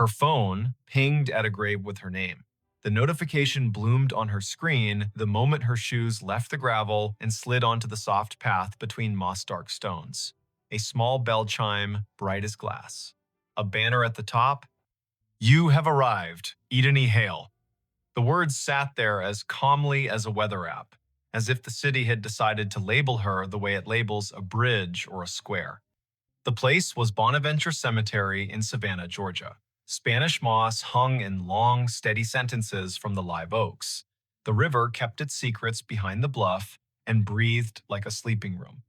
Her phone pinged at a grave with her name. The notification bloomed on her screen the moment her shoes left the gravel and slid onto the soft path between moss-dark stones. A small bell chime, bright as glass. A banner at the top. "You have arrived, Edeni Hale." The words sat there as calmly as a weather app, as if the city had decided to label her the way it labels a bridge or a square. The place was Bonaventure Cemetery in Savannah, Georgia. Spanish moss hung in long, steady sentences from the live oaks. The river kept its secrets behind the bluff and breathed like a sleeping room.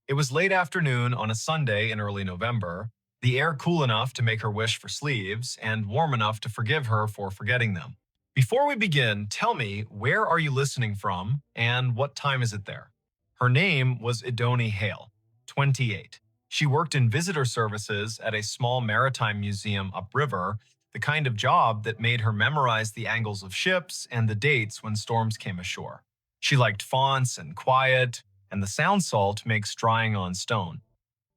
It was late afternoon on a Sunday in early November, the air cool enough to make her wish for sleeves and warm enough to forgive her for forgetting them. Before we begin, tell me, where are you listening from and what time is it there? Her name was Edeni Hale, 28. She worked in visitor services at a small maritime museum upriver, the kind of job that made her memorize the angles of ships and the dates when storms came ashore. She liked fonts and quiet, and the sound salt makes drying on stone.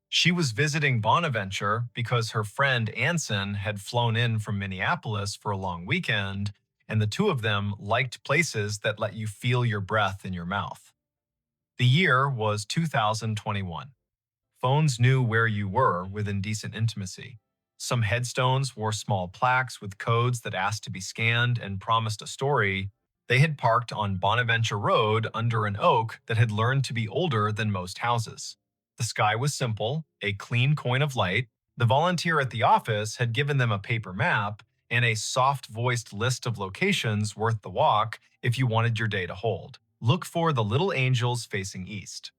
She was visiting Bonaventure because her friend Anson had flown in from Minneapolis for a long weekend, and the two of them liked places that let you feel your breath in your mouth. The year was 2021. Phones knew where you were within decent intimacy. Some headstones wore small plaques with codes that asked to be scanned and promised a story. They had parked on Bonaventure Road under an oak that had learned to be older than most houses. The sky was simple, a clean coin of light. The volunteer at the office had given them a paper map and a soft-voiced list of locations worth the walk if you wanted your day to hold. Look for the little angels facing east.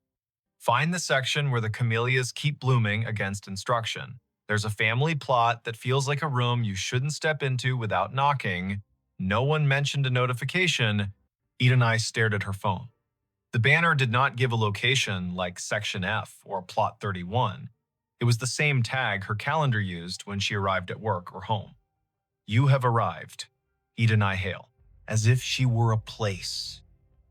Find the section where the camellias keep blooming against instruction. There's a family plot that feels like a room you shouldn't step into without knocking. No one mentioned a notification. Edeni stared at her phone. The banner did not give a location like Section F or Plot 31. It was the same tag her calendar used when she arrived at work or home. "You have arrived, Edeni Hale." As if she were a place.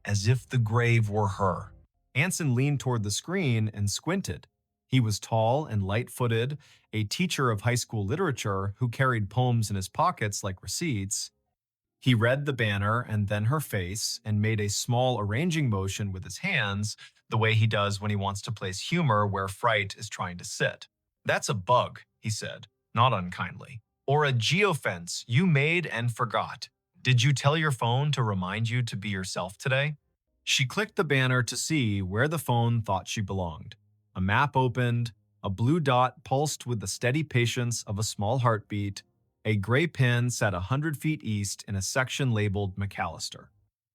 As if the grave were her. Anson leaned toward the screen and squinted. He was tall and light-footed, a teacher of high school literature who carried poems in his pockets like receipts. He read the banner and then her face and made a small arranging motion with his hands, the way he does when he wants to place humor where fright is trying to sit. "That's a bug," he said, not unkindly. "Or a geofence you made and forgot. Did you tell your phone to remind you to be yourself today?" She clicked the banner to see where the phone thought she belonged. A map opened, a blue dot pulsed with the steady patience of a small heartbeat. A gray pin sat 100 feet east in a section labeled McAllister.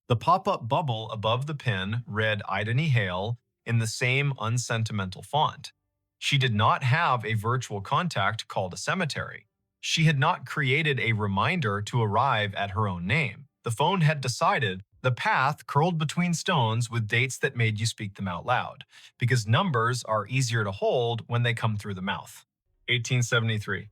The pop-up bubble above the pin read Edeni Hale in the same unsentimental font. She did not have a virtual contact called a cemetery. She had not created a reminder to arrive at her own name. The phone had decided the path curled between stones with dates that made you speak them out loud, because numbers are easier to hold when they come through the mouth. 1873,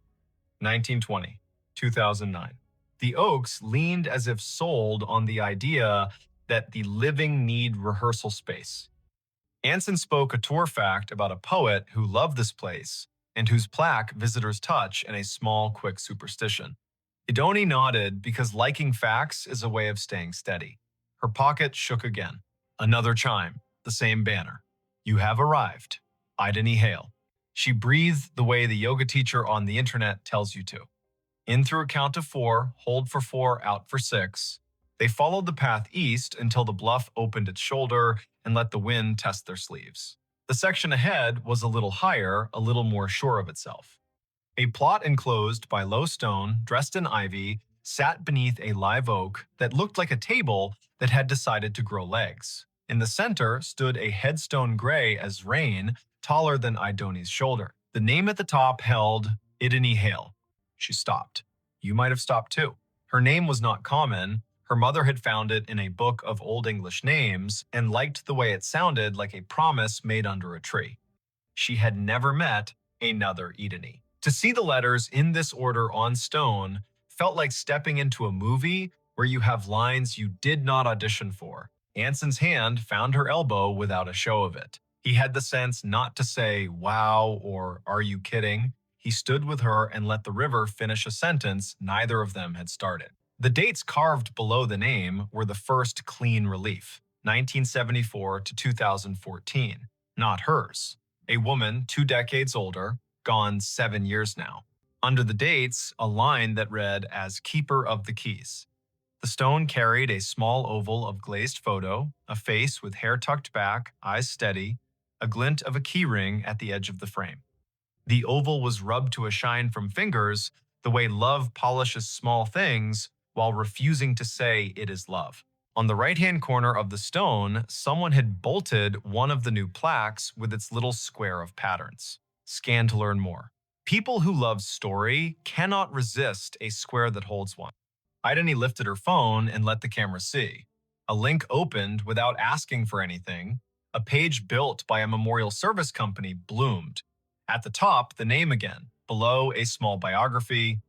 1920, 2009. The oaks leaned as if sold on the idea that the living need rehearsal space. Anson spoke a tour fact about a poet who loved this place and whose plaque visitors touch in a small, quick superstition. Edeni nodded because liking facts is a way of staying steady. Her pocket shook again. Another chime, the same banner. "You have arrived, Edeni Hale." She breathed the way the yoga teacher on the internet tells you to. In through a count of 4, hold for 4, out for 6. They followed the path east until the bluff opened its shoulder and let the wind test their sleeves. The section ahead was a little higher, a little more sure of itself. A plot enclosed by low stone, dressed in ivy, sat beneath a live oak that looked like a table that had decided to grow legs. In the center stood a headstone gray as rain, taller than Edeni's shoulder. The name at the top held Edeni Hale. She stopped. You might have stopped too. Her name was not common. Her mother had found it in a book of Old English names and liked the way it sounded like a promise made under a tree. She had never met another Edeni. To see the letters in this order on stone felt like stepping into a movie where you have lines you did not audition for. Anson's hand found her elbow without a show of it. He had the sense not to say, "Wow," or "Are you kidding?" He stood with her and let the river finish a sentence neither of them had started. The dates carved below the name were the first clean relief, 1974 to 2014, not hers. A woman 2 decades older, gone 7 years now. Under the dates, a line that read as Keeper of the Keys. The stone carried a small oval of glazed photo, a face with hair tucked back, eyes steady, a glint of a keyring at the edge of the frame. The oval was rubbed to a shine from fingers, the way love polishes small things while refusing to say it is love. On the right-hand corner of the stone, someone had bolted one of the new plaques with its little square of patterns. Scan to learn more. People who love story cannot resist a square that holds one. Idani lifted her phone and let the camera see. A link opened without asking for anything. A page built by a memorial service company bloomed. At the top, the name again. Below, a small biography.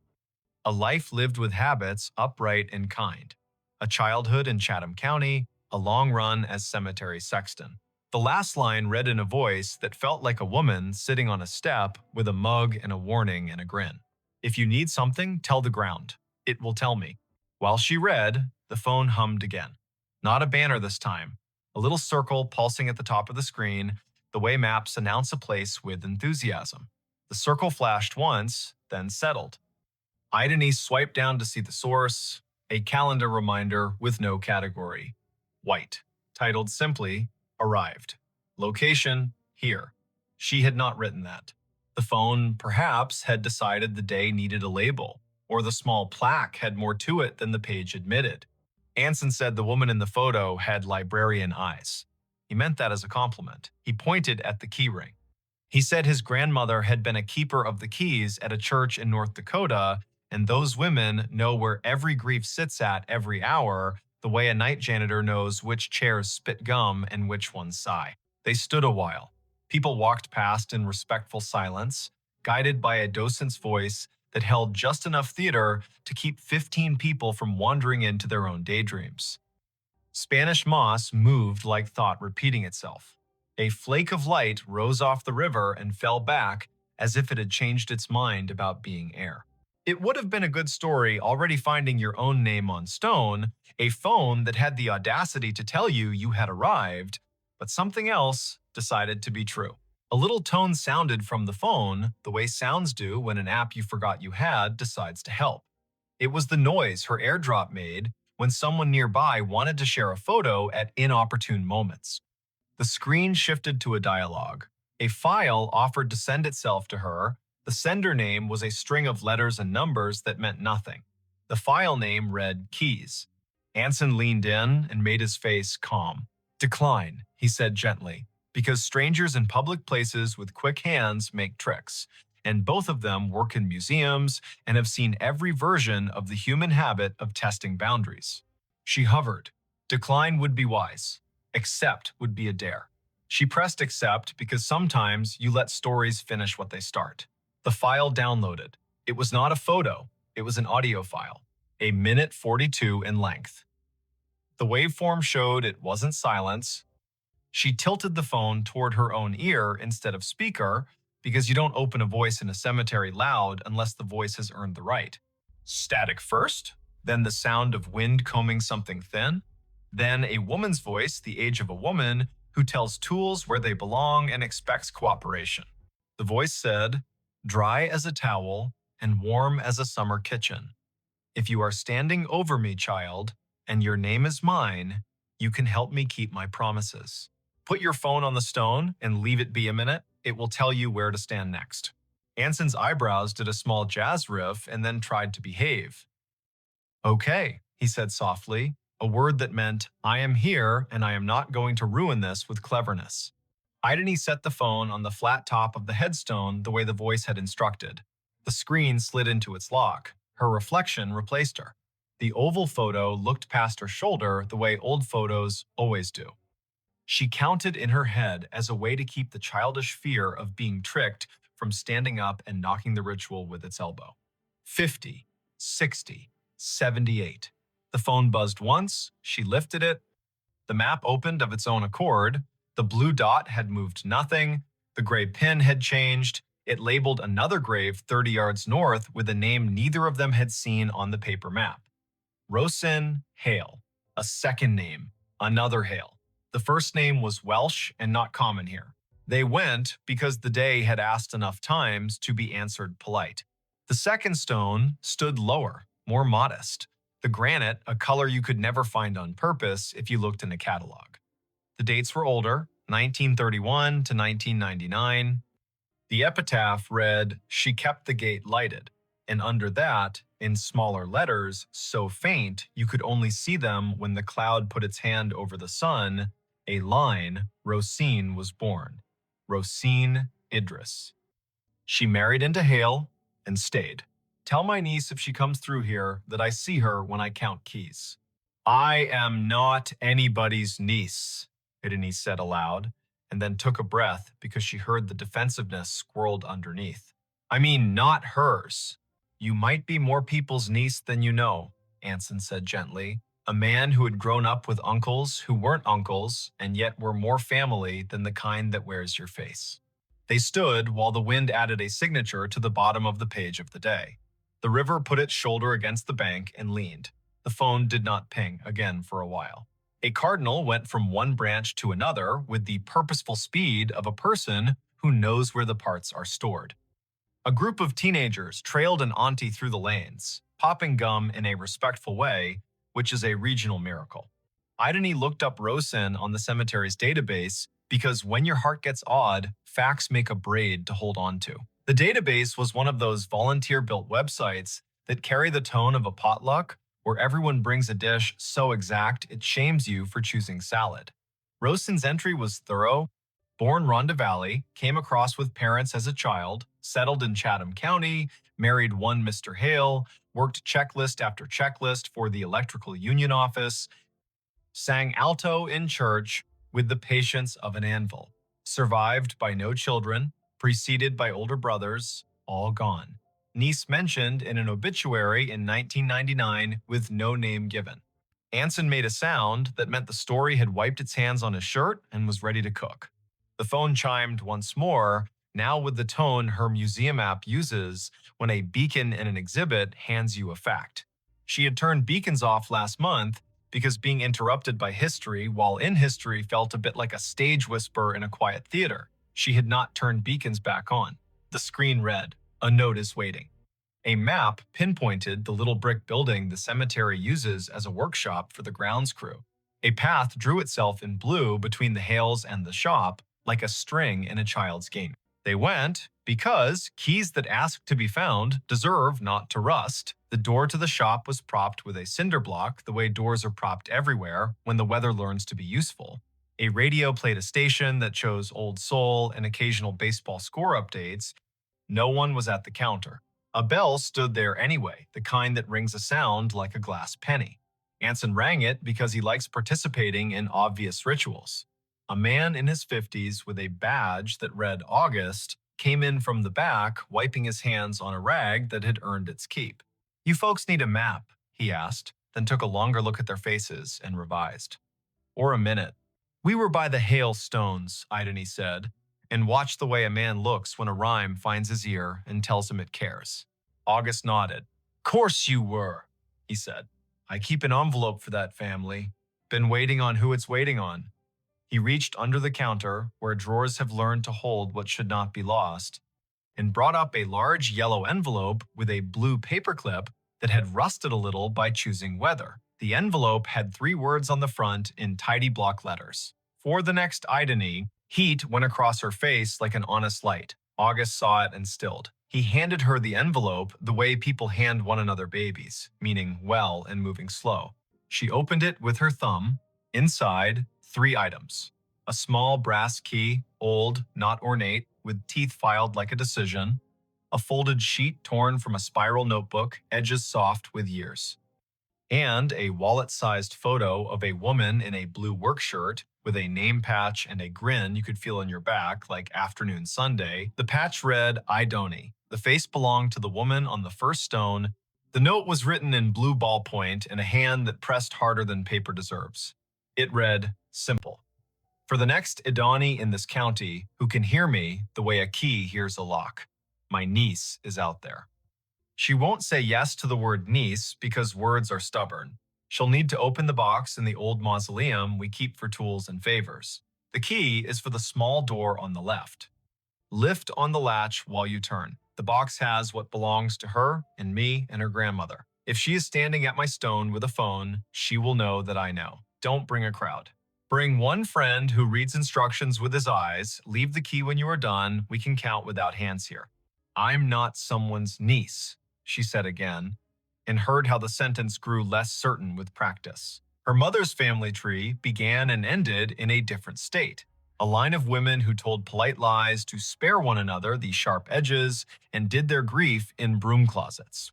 A life lived with habits, upright and kind. A childhood in Chatham County, a long run as cemetery sexton. The last line read in a voice that felt like a woman sitting on a step with a mug and a warning and a grin. If you need something, tell the ground. It will tell me. While she read, the phone hummed again. Not a banner this time. A little circle pulsing at the top of the screen, the way maps announce a place with enthusiasm. The circle flashed once, then settled. Idani swiped down to see the source, a calendar reminder with no category. White, titled simply, Arrived. Location, here. She had not written that. The phone, perhaps, had decided the day needed a label, or the small plaque had more to it than the page admitted. Anson said the woman in the photo had librarian eyes. He meant that as a compliment. He pointed at the keyring. He said his grandmother had been a keeper of the keys at a church in North Dakota, and those women know where every grief sits at every hour, the way a night janitor knows which chairs spit gum and which ones sigh. They stood a while. People walked past in respectful silence, guided by a docent's voice that held just enough theater to keep 15 people from wandering into their own daydreams. Spanish moss moved like thought repeating itself. A flake of light rose off the river and fell back as if it had changed its mind about being air. It would have been a good story already finding your own name on stone, a phone that had the audacity to tell you you had arrived, but something else decided to be true. A little tone sounded from the phone, the way sounds do when an app you forgot you had decides to help. It was the noise her AirDrop made when someone nearby wanted to share a photo at inopportune moments. The screen shifted to a dialogue. A file offered to send itself to her. The sender name was a string of letters and numbers that meant nothing. The file name read Keys. Anson leaned in and made his face calm. Decline, he said gently, because strangers in public places with quick hands make tricks, and both of them work in museums and have seen every version of the human habit of testing boundaries. She hovered. Decline would be wise. Accept would be a dare. She pressed accept because sometimes you let stories finish what they start. The file downloaded. It was not a photo, it was an audio file, a minute 42 in length. The waveform showed it wasn't silence. She tilted the phone toward her own ear instead of speaker, because you don't open a voice in a cemetery loud unless the voice has earned the right. Static first, then the sound of wind combing something thin, then a woman's voice, the age of a woman, who tells tools where they belong and expects cooperation. The voice said, dry as a towel and warm as a summer kitchen. If you are standing over me, child, and your name is mine, you can help me keep my promises. Put your phone on the stone and leave it be a minute. It will tell you where to stand next. Anson's eyebrows did a small jazz riff and then tried to behave. Okay, he said softly, a word that meant, I am here and I am not going to ruin this with cleverness. Idani set the phone on the flat top of the headstone the way the voice had instructed. The screen slid into its lock. Her reflection replaced her. The oval photo looked past her shoulder the way old photos always do. She counted in her head as a way to keep the childish fear of being tricked from standing up and knocking the ritual with its elbow. 50, 60, 78. The phone buzzed once, she lifted it. The map opened of its own accord. The blue dot had moved nothing. The gray pin had changed. It labeled another grave 30 yards north with a name neither of them had seen on the paper map. Rosin Hale. A second name. Another Hale. The first name was Welsh and not common here. They went because the day had asked enough times to be answered polite. The second stone stood lower, more modest. The granite, a color you could never find on purpose if you looked in a catalog. The dates were older, 1931 to 1999. The epitaph read, "She kept the gate lighted," and under that, in smaller letters, so faint you could only see them when the cloud put its hand over the sun, a line, Rosine was born. Rosine Idris. She married into Hale and stayed. Tell my niece if she comes through here that I see her when I count keys. I am not anybody's niece, Idini said aloud, and then took a breath because she heard the defensiveness squirreled underneath. I mean, not hers. You might be more people's niece than you know, Anson said gently, a man who had grown up with uncles who weren't uncles and yet were more family than the kind that wears your face. They stood while the wind added a signature to the bottom of the page of the day. The river put its shoulder against the bank and leaned. The phone did not ping again for a while. A cardinal went from one branch to another with the purposeful speed of a person who knows where the parts are stored. A group of teenagers trailed an auntie through the lanes, popping gum in a respectful way, which is a regional miracle. Idani looked up Rosen on the cemetery's database because when your heart gets odd, facts make a braid to hold on to. The database was one of those volunteer-built websites that carry the tone of a potluck where everyone brings a dish so exact it shames you for choosing salad. Rosen's entry was thorough. Born Rhonda Valley, came across with parents as a child, settled in Chatham County, married one Mr. Hale, worked checklist after checklist for the electrical union office, sang alto in church with the patience of an anvil, survived by no children, preceded by older brothers, all gone. Niece mentioned in an obituary in 1999 with no name given. Anson made a sound that meant the story had wiped its hands on his shirt and was ready to cook. The phone chimed once more, now with the tone her museum app uses when a beacon in an exhibit hands you a fact. She had turned beacons off last month because being interrupted by history while in history felt a bit like a stage whisper in a quiet theater. She had not turned beacons back on. The screen read, "A note is waiting." A map pinpointed the little brick building the cemetery uses as a workshop for the grounds crew. A path drew itself in blue between the Hales and the shop, like a string in a child's game. They went because keys that ask to be found deserve not to rust. The door to the shop was propped with a cinder block the way doors are propped everywhere when the weather learns to be useful. A radio played a station that chose Old Soul and occasional baseball score updates. No one was at the counter. A bell stood there anyway, the kind that rings a sound like a glass penny. Anson rang it because he likes participating in obvious rituals. A man in his 50s with a badge that read August came in from the back, wiping his hands on a rag that had earned its keep. "You folks need a map," he asked, then took a longer look at their faces and revised. "Or a minute." "We were by the Hale Stones," Idani said, and watched the way a man looks when a rhyme finds his ear and tells him it cares. August nodded. "Course you were," he said. "I keep an envelope for that family. Been waiting on who it's waiting on." He reached under the counter, where drawers have learned to hold what should not be lost, and brought up a large yellow envelope with a blue paperclip that had rusted a little by choosing weather. The envelope had 3 words on the front in tidy block letters. For the next Idani, heat went across her face like an honest light. August saw it and stilled. He handed her the envelope the way people hand one another babies, meaning well and moving slow. She opened it with her thumb. Inside, 3 items. A small brass key, old, not ornate, with teeth filed like a decision. A folded sheet torn from a spiral notebook, edges soft with years. And a wallet-sized photo of a woman in a blue work shirt with a name patch and a grin you could feel on your back like afternoon Sunday. The patch read, "I Donny." The face belonged to the woman on the first stone. The note was written in blue ballpoint in a hand that pressed harder than paper deserves. It read, simple. "For the next Idani in this county who can hear me the way a key hears a lock." My niece is out there. She won't say yes to the word niece because words are stubborn. She'll need to open the box in the old mausoleum we keep for tools and favors. The key is for the small door on the left. Lift on the latch while you turn. The box has what belongs to her and me and her grandmother. If she is standing at my stone with a phone, she will know that I know. Don't bring a crowd. Bring one friend who reads instructions with his eyes. Leave the key when you are done. We can count without hands here. I'm not someone's niece, she said again, and heard how the sentence grew less certain with practice. Her mother's family tree began and ended in a different state. A line of women who told polite lies to spare one another the sharp edges and did their grief in broom closets.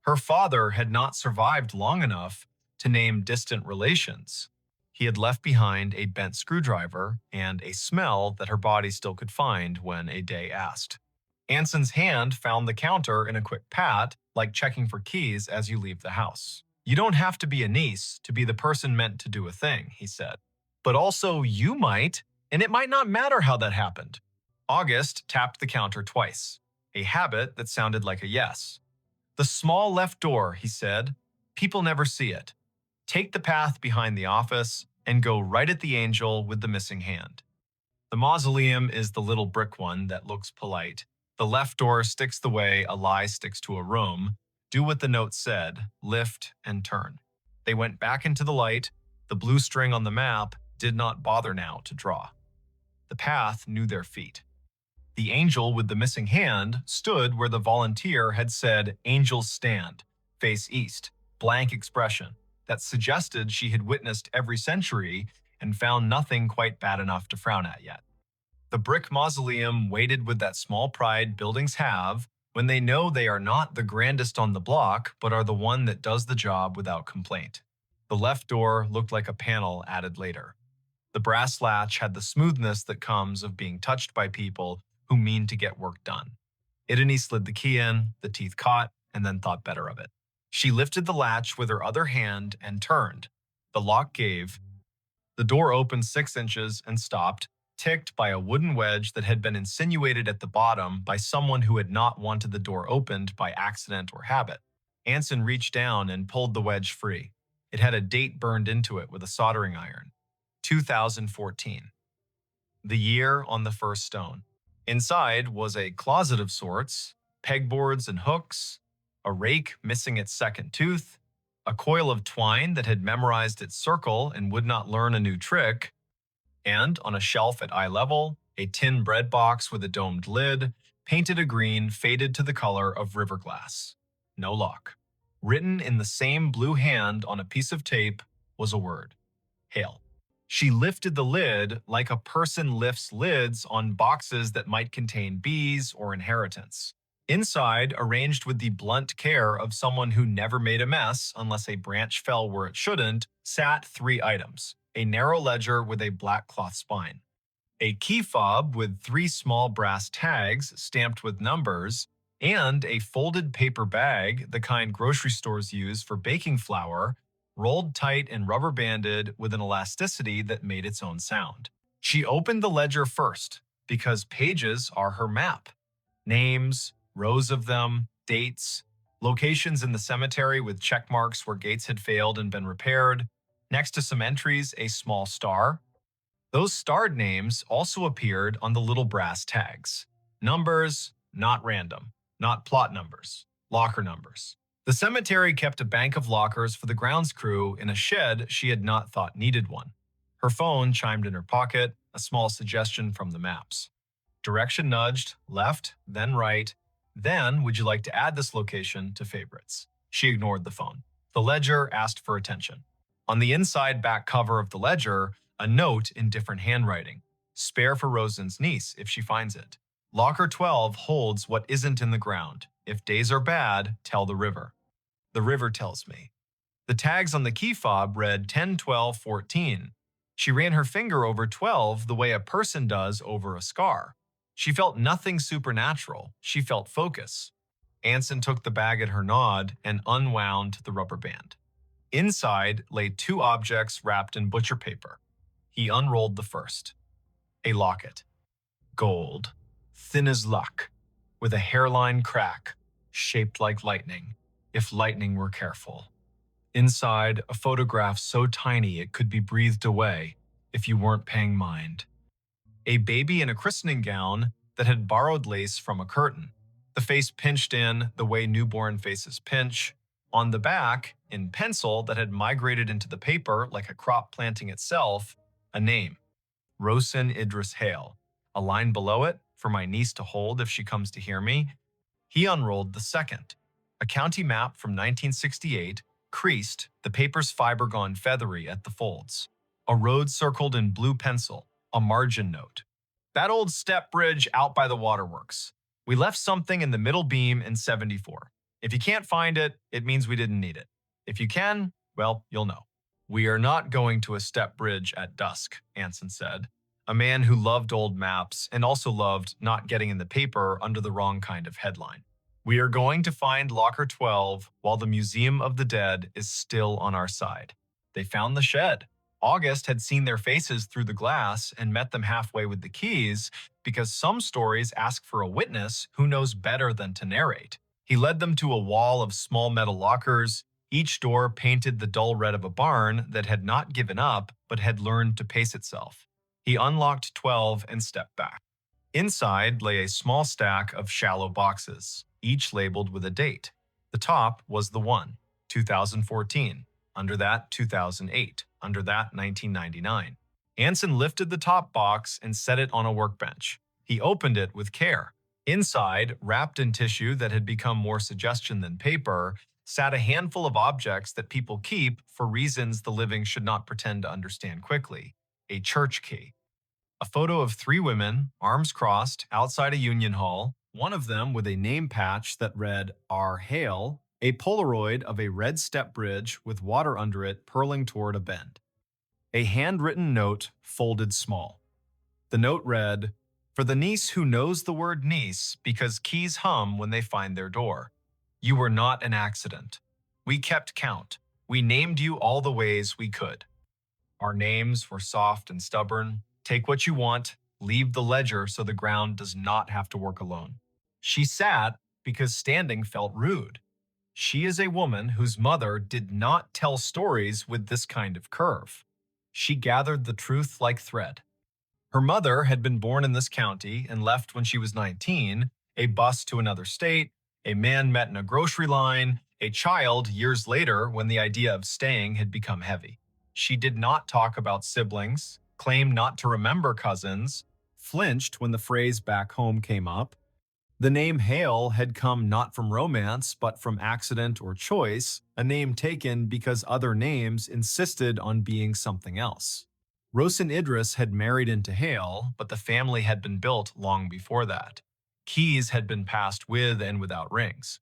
Her father had not survived long enough to name distant relations. He had left behind a bent screwdriver and a smell that her body still could find when a day asked. Anson's hand found the counter in a quick pat, like checking for keys as you leave the house. You don't have to be a niece to be the person meant to do a thing, he said. But also you might, and it might not matter how that happened. August tapped the counter twice, a habit that sounded like a yes. The small left door, he said. People never see it. Take the path behind the office and go right at the angel with the missing hand. The mausoleum is the little brick one that looks polite. The left door sticks the way a lie sticks to a room. Do what the note said, lift and turn. They went back into the light. The blue string on the map did not bother now to draw. The path knew their feet. The angel with the missing hand stood where the volunteer had said, "Angels stand, face east," blank expression that suggested she had witnessed every century and found nothing quite bad enough to frown at yet. The brick mausoleum waited with that small pride buildings have when they know they are not the grandest on the block, but are the one that does the job without complaint. The left door looked like a panel added later. The brass latch had the smoothness that comes of being touched by people who mean to get work done. Idani slid the key in, the teeth caught, and then thought better of it. She lifted the latch with her other hand and turned. The lock gave. The door opened 6 inches and stopped, ticked by a wooden wedge that had been insinuated at the bottom by someone who had not wanted the door opened by accident or habit. Anson reached down and pulled the wedge free. It had a date burned into it with a soldering iron. 2014. The year on the first stone. Inside was a closet of sorts, pegboards and hooks, a rake missing its second tooth, a coil of twine that had memorized its circle and would not learn a new trick, and on a shelf at eye level, a tin bread box with a domed lid, painted a green faded to the color of river glass. No lock. Written in the same blue hand on a piece of tape was a word. Hail. She lifted the lid like a person lifts lids on boxes that might contain bees or inheritance. Inside, arranged with the blunt care of someone who never made a mess unless a branch fell where it shouldn't, sat 3 items. A narrow ledger with a black cloth spine, a key fob with 3 small brass tags stamped with numbers, and a folded paper bag, the kind grocery stores use for baking flour, rolled tight and rubber banded with an elasticity that made its own sound. She opened the ledger first because pages are her map. Names, rows of them, dates, locations in the cemetery with check marks where gates had failed and been repaired. Next to some entries, a small star. Those starred names also appeared on the little brass tags. Numbers, not random, not plot numbers, locker numbers. The cemetery kept a bank of lockers for the grounds crew in a shed she had not thought needed one. Her phone chimed in her pocket, a small suggestion from the maps. Direction nudged, left, then right. Then, would you like to add this location to favorites? She ignored the phone. The ledger asked for attention. On the inside back cover of the ledger, a note in different handwriting. Spare for Rosen's niece if she finds it. Locker 12 holds what isn't in the ground. If days are bad, tell the river. The river tells me. The tags on the key fob read 10, 12, 14. She ran her finger over 12 the way a person does over a scar. She felt nothing supernatural. She felt focus. Anson took the bag at her nod and unwound the rubber band. Inside lay 2 objects wrapped in butcher paper. He unrolled the first. A locket. Gold. Thin as luck. with a hairline crack, shaped like lightning, if lightning were careful. Inside, a photograph so tiny it could be breathed away if you weren't paying mind. A baby in a christening gown that had borrowed lace from a curtain, the face pinched in the way newborn faces pinch. On the back, in pencil that had migrated into the paper like a crop planting itself, a name, Rosin Idris Hale. A line below it, for my niece to hold if she comes to hear me. He unrolled the second, a county map from 1968, creased, the paper's fiber gone feathery at the folds. A road circled in blue pencil, a margin note. That old step bridge out by the waterworks. We left something in the middle beam in 74. If you can't find it, it means we didn't need it. If you can, well, you'll know. We are not going to a step bridge at dusk, Anson said, a man who loved old maps and also loved not getting in the paper under the wrong kind of headline. We are going to find Locker 12 while the Museum of the Dead is still on our side. They found the shed. August had seen their faces through the glass and met them halfway with the keys because some stories ask for a witness who knows better than to narrate. He led them to a wall of small metal lockers, each door painted the dull red of a barn that had not given up but had learned to pace itself. He unlocked 12 and stepped back. Inside lay a small stack of shallow boxes, each labeled with a date. The top was the 1, 2014. Under that, 2008. Under that, 1999. Anson lifted the top box and set it on a workbench. He opened it with care. Inside, wrapped in tissue that had become more suggestion than paper, sat a handful of objects that people keep for reasons the living should not pretend to understand quickly. A church key. A photo of 3 women, arms crossed, outside a union hall, one of them with a name patch that read R. Hale, a Polaroid of a red step bridge with water under it purling toward a bend. A handwritten note folded small. The note read, "For the niece who knows the word niece because keys hum when they find their door. You were not an accident. We kept count. We named you all the ways we could. Our names were soft and stubborn. Take what you want, leave the ledger so the ground does not have to work alone." She sat because standing felt rude. She is a woman whose mother did not tell stories with this kind of curve. She gathered the truth like thread. Her mother had been born in this county and left when she was 19, a bus to another state, a man met in a grocery line, a child years later when the idea of staying had become heavy. She did not talk about siblings, claimed not to remember cousins, flinched when the phrase back home came up. The name Hale had come not from romance, but from accident or choice, a name taken because other names insisted on being something else. Rosin Idris had married into Hale, but the family had been built long before that. Keys had been passed with and without rings.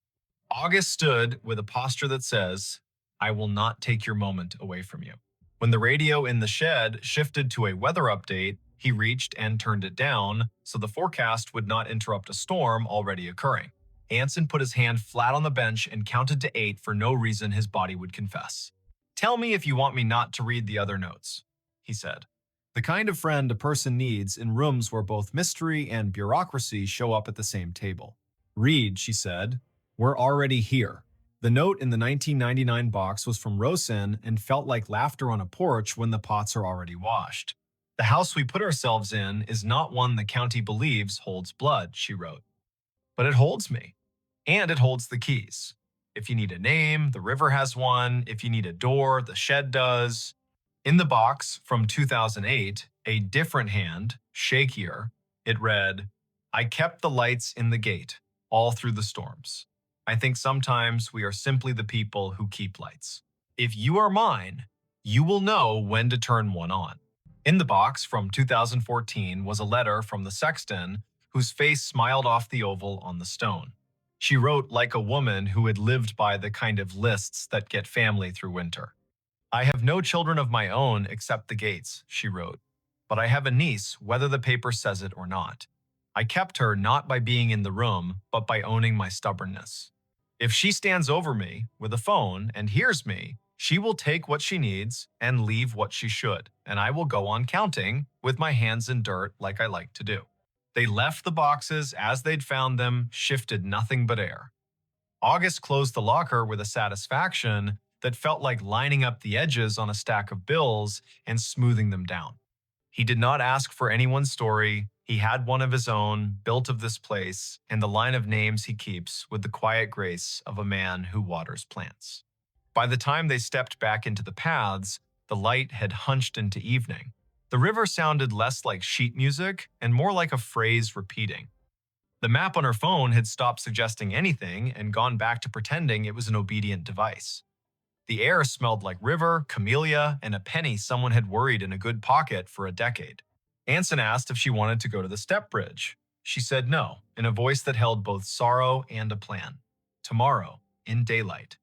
August stood with a posture that says, "I will not take your moment away from you." When the radio in the shed shifted to a weather update, he reached and turned it down so the forecast would not interrupt a storm already occurring. Anson put his hand flat on the bench and counted to 8 for no reason his body would confess. "Tell me if you want me not to read the other notes," he said. The kind of friend a person needs in rooms where both mystery and bureaucracy show up at the same table. "Read," she said. "We're already here." The note in the 1999 box was from Rosin and felt like laughter on a porch when the pots are already washed. "The house we put ourselves in is not one the county believes holds blood," she wrote. "But it holds me. And it holds the keys. If you need a name, the river has one. If you need a door, the shed does." In the box from 2008, a different hand, shakier, it read, "I kept the lights in the gate, all through the storms. I think sometimes we are simply the people who keep lights. If you are mine, you will know when to turn one on." In the box from 2014 was a letter from the sexton whose face smiled off the oval on the stone. She wrote like a woman who had lived by the kind of lists that get family through winter. "I have no children of my own except the Gates," she wrote, "but I have a niece whether the paper says it or not. I kept her not by being in the room, but by owning my stubbornness. If she stands over me with a phone and hears me, she will take what she needs and leave what she should, and I will go on counting with my hands in dirt like I like to do." They left the boxes as they'd found them, shifted nothing but air. August closed the locker with a satisfaction that felt like lining up the edges on a stack of bills and smoothing them down. He did not ask for anyone's story. He had one of his own, built of this place, and the line of names he keeps with the quiet grace of a man who waters plants. By the time they stepped back into the paths, the light had hunched into evening. The river sounded less like sheet music and more like a phrase repeating. The map on her phone had stopped suggesting anything and gone back to pretending it was an obedient device. The air smelled like river, camellia, and a penny someone had worried in a good pocket for a decade. Anson asked if she wanted to go to the step bridge. She said no, in a voice that held both sorrow and a plan. Tomorrow, in daylight,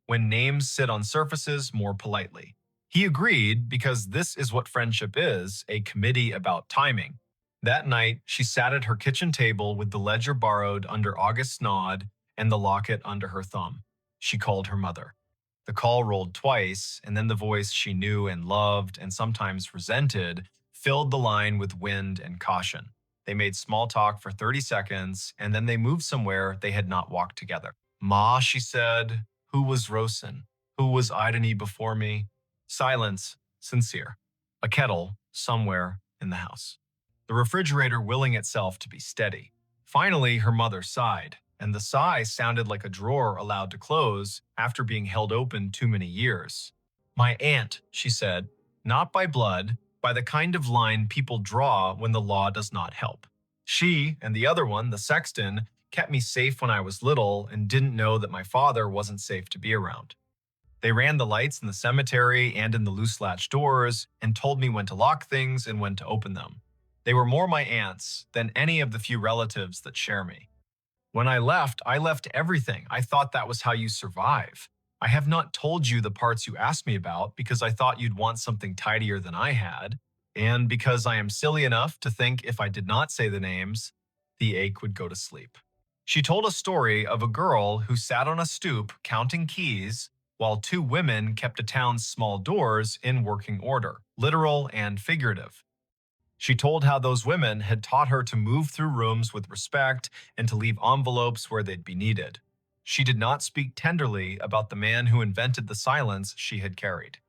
when names sit on surfaces more politely. He agreed because this is what friendship is, a committee about timing. That night, she sat at her kitchen table with the ledger borrowed under August's nod and the locket under her thumb. She called her mother. The call rolled twice, and then the voice she knew and loved and sometimes resented filled the line with wind and caution. They made small talk for 30 seconds, and then they moved somewhere they had not walked together. "Ma," she said, "who was Rosen? Who was Idony before me?" Silence, sincere. A kettle somewhere in the house. The refrigerator willing itself to be steady. Finally, her mother sighed, and the sigh sounded like a drawer allowed to close after being held open too many years. "My aunt," she said, "not by blood, by the kind of line people draw when the law does not help. She and the other one, the sexton, kept me safe when I was little and didn't know that my father wasn't safe to be around. They ran the lights in the cemetery and in the loose latch doors and told me when to lock things and when to open them. They were more my aunts than any of the few relatives that share me. When I left everything. I thought that was how you survive. I have not told you the parts you asked me about because I thought you'd want something tidier than I had, and because I am silly enough to think if I did not say the names, the ache would go to sleep." She told a story of a girl who sat on a stoop counting keys while two women kept a town's small doors in working order, literal and figurative. She told how those women had taught her to move through rooms with respect and to leave envelopes where they'd be needed. She did not speak tenderly about the man who invented the silence she had carried.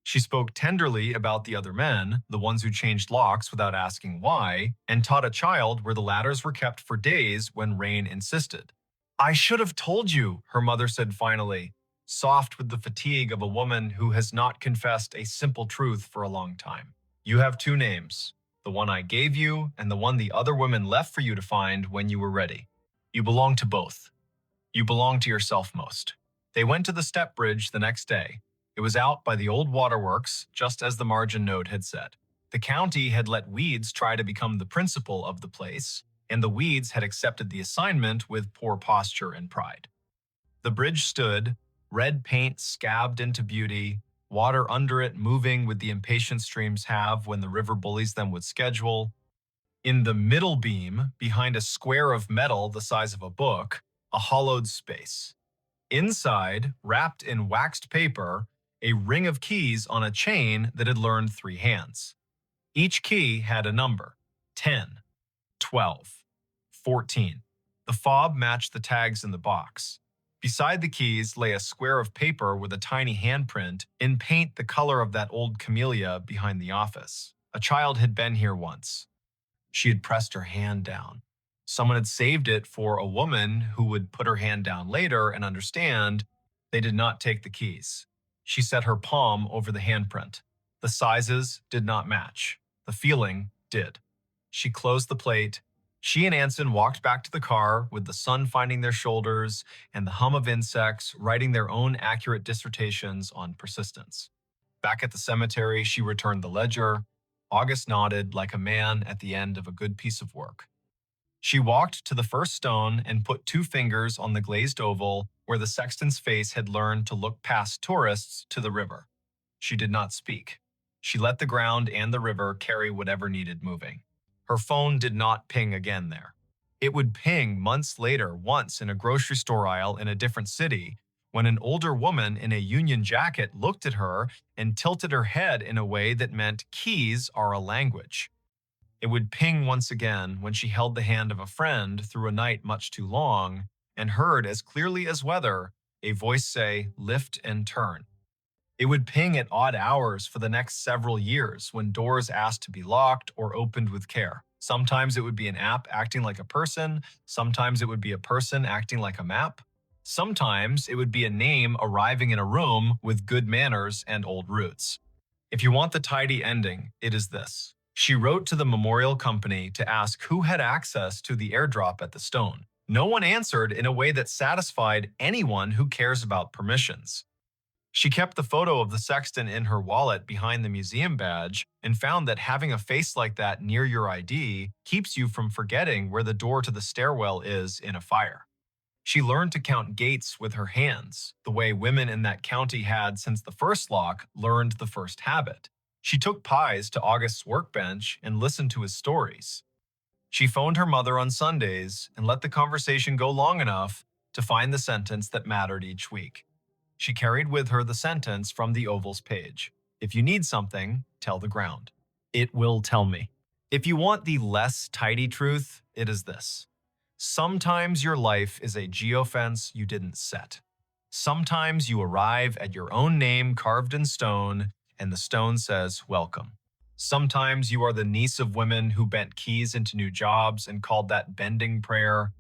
She spoke tenderly about the other men, the ones who changed locks without asking why, and taught a child where the ladders were kept for days when rain insisted. "I should have told you," her mother said finally, soft with the fatigue of a woman who has not confessed a simple truth for a long time. "You have two names, the one I gave you and the one the other women left for you to find when you were ready. You belong to both. You belong to yourself most." They went to the step bridge the next day. It was out by the old waterworks, just as the margin note had said. The county had let weeds try to become the principal of the place, and the weeds had accepted the assignment with poor posture and pride. The bridge stood, red paint scabbed into beauty, water under it moving with the impatient streams have when the river bullies them with schedule. In the middle beam, behind a square of metal the size of a book, a hollowed space. Inside, wrapped in waxed paper, a ring of keys on a chain that had learned 3 hands. Each key had a number: 10, 12, 14. The fob matched the tags in the box. Beside the keys lay a square of paper with a tiny handprint in paint the color of that old camellia behind the office. A child had been here once. She had pressed her hand down. Someone had saved it for a woman who would put her hand down later and understand they did not take the keys. She set her palm over the handprint. The sizes did not match. The feeling did. She closed the plate. She and Anson walked back to the car with the sun finding their shoulders and the hum of insects writing their own accurate dissertations on persistence. Back at the cemetery, she returned the ledger. August nodded like a man at the end of a good piece of work. She walked to the first stone and put 2 fingers on the glazed oval where the sexton's face had learned to look past tourists to the river. She did not speak. She let the ground and the river carry whatever needed moving. Her phone did not ping again there. It would ping months later, once in a grocery store aisle in a different city, when an older woman in a Union jacket looked at her and tilted her head in a way that meant keys are a language. It would ping once again when she held the hand of a friend through a night much too long and heard as clearly as weather a voice say, "Lift and turn." It would ping at odd hours for the next several years when doors asked to be locked or opened with care. Sometimes it would be an app acting like a person, sometimes it would be a person acting like a map, sometimes it would be a name arriving in a room with good manners and old roots. If you want the tidy ending, it is this. She wrote to the memorial company to ask who had access to the airdrop at the stone. No one answered in a way that satisfied anyone who cares about permissions. She kept the photo of the sexton in her wallet behind the museum badge and found that having a face like that near your ID keeps you from forgetting where the door to the stairwell is in a fire. She learned to count gates with her hands, the way women in that county had since the first lock learned the first habit. She took pies to August's workbench and listened to his stories. She phoned her mother on Sundays and let the conversation go long enough to find the sentence that mattered each week. She carried with her the sentence from the Oval's page. If you need something, tell the ground. It will tell me. If you want the less tidy truth, it is this. Sometimes your life is a geofence you didn't set. Sometimes you arrive at your own name carved in stone, and the stone says, "Welcome." Sometimes you are the niece of women who bent keys into new jobs and called that bending prayer.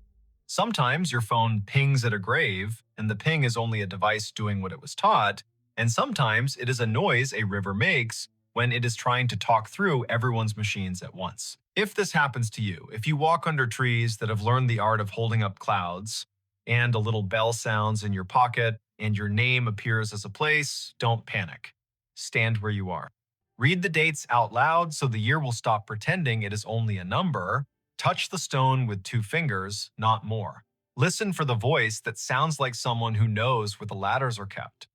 Sometimes your phone pings at a grave, and the ping is only a device doing what it was taught, and sometimes it is a noise a river makes when it is trying to talk through everyone's machines at once. If this happens to you, if you walk under trees that have learned the art of holding up clouds, and a little bell sounds in your pocket, and your name appears as a place, don't panic. Stand where you are. Read the dates out loud so the year will stop pretending it is only a number. Touch the stone with 2 fingers, not more. Listen for the voice that sounds like someone who knows where the ladders are kept.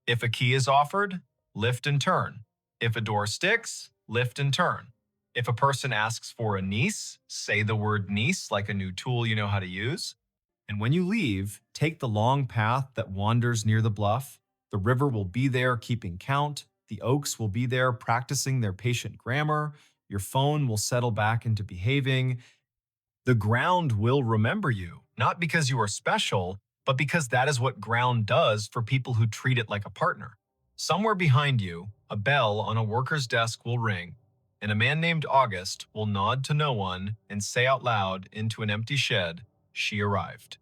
If a key is offered, lift and turn. If a door sticks, lift and turn. If a person asks for a niece, say the word niece like a new tool you know how to use. And when you leave, take the long path that wanders near the bluff. The river will be there keeping count. The oaks will be there practicing their patient grammar. Your phone will settle back into behaving. The ground will remember you, not because you are special, but because that is what ground does for people who treat it like a partner. Somewhere behind you, a bell on a worker's desk will ring, and a man named August will nod to no one and say out loud into an empty shed, "She arrived."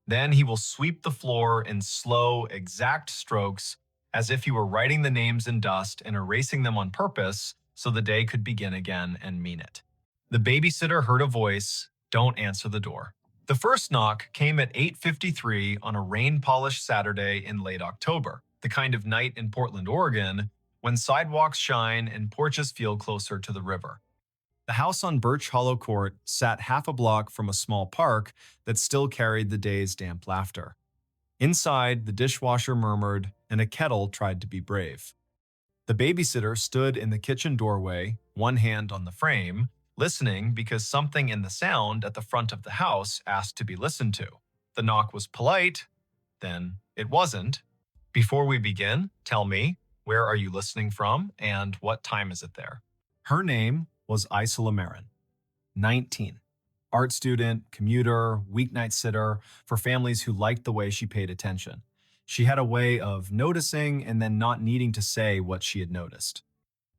Then he will sweep the floor in slow, exact strokes as if he were writing the names in dust and erasing them on purpose so the day could begin again and mean it. The babysitter heard a voice, "Don't answer the door." The first knock came at 8:53 on a rain-polished Saturday in late October, the kind of night in Portland, Oregon, when sidewalks shine and porches feel closer to the river. The house on Birch Hollow Court sat half a block from a small park that still carried the day's damp laughter. Inside, the dishwasher murmured, and a kettle tried to be brave. The babysitter stood in the kitchen doorway, one hand on the frame, listening because something in the sound at the front of the house asked to be listened to. The knock was polite, then it wasn't. "Before we begin, tell me, where are you listening from and what time is it there?" Her name was Isla Marin, 19. Art student, commuter, weeknight sitter for families who liked the way she paid attention. She had a way of noticing and then not needing to say what she had noticed.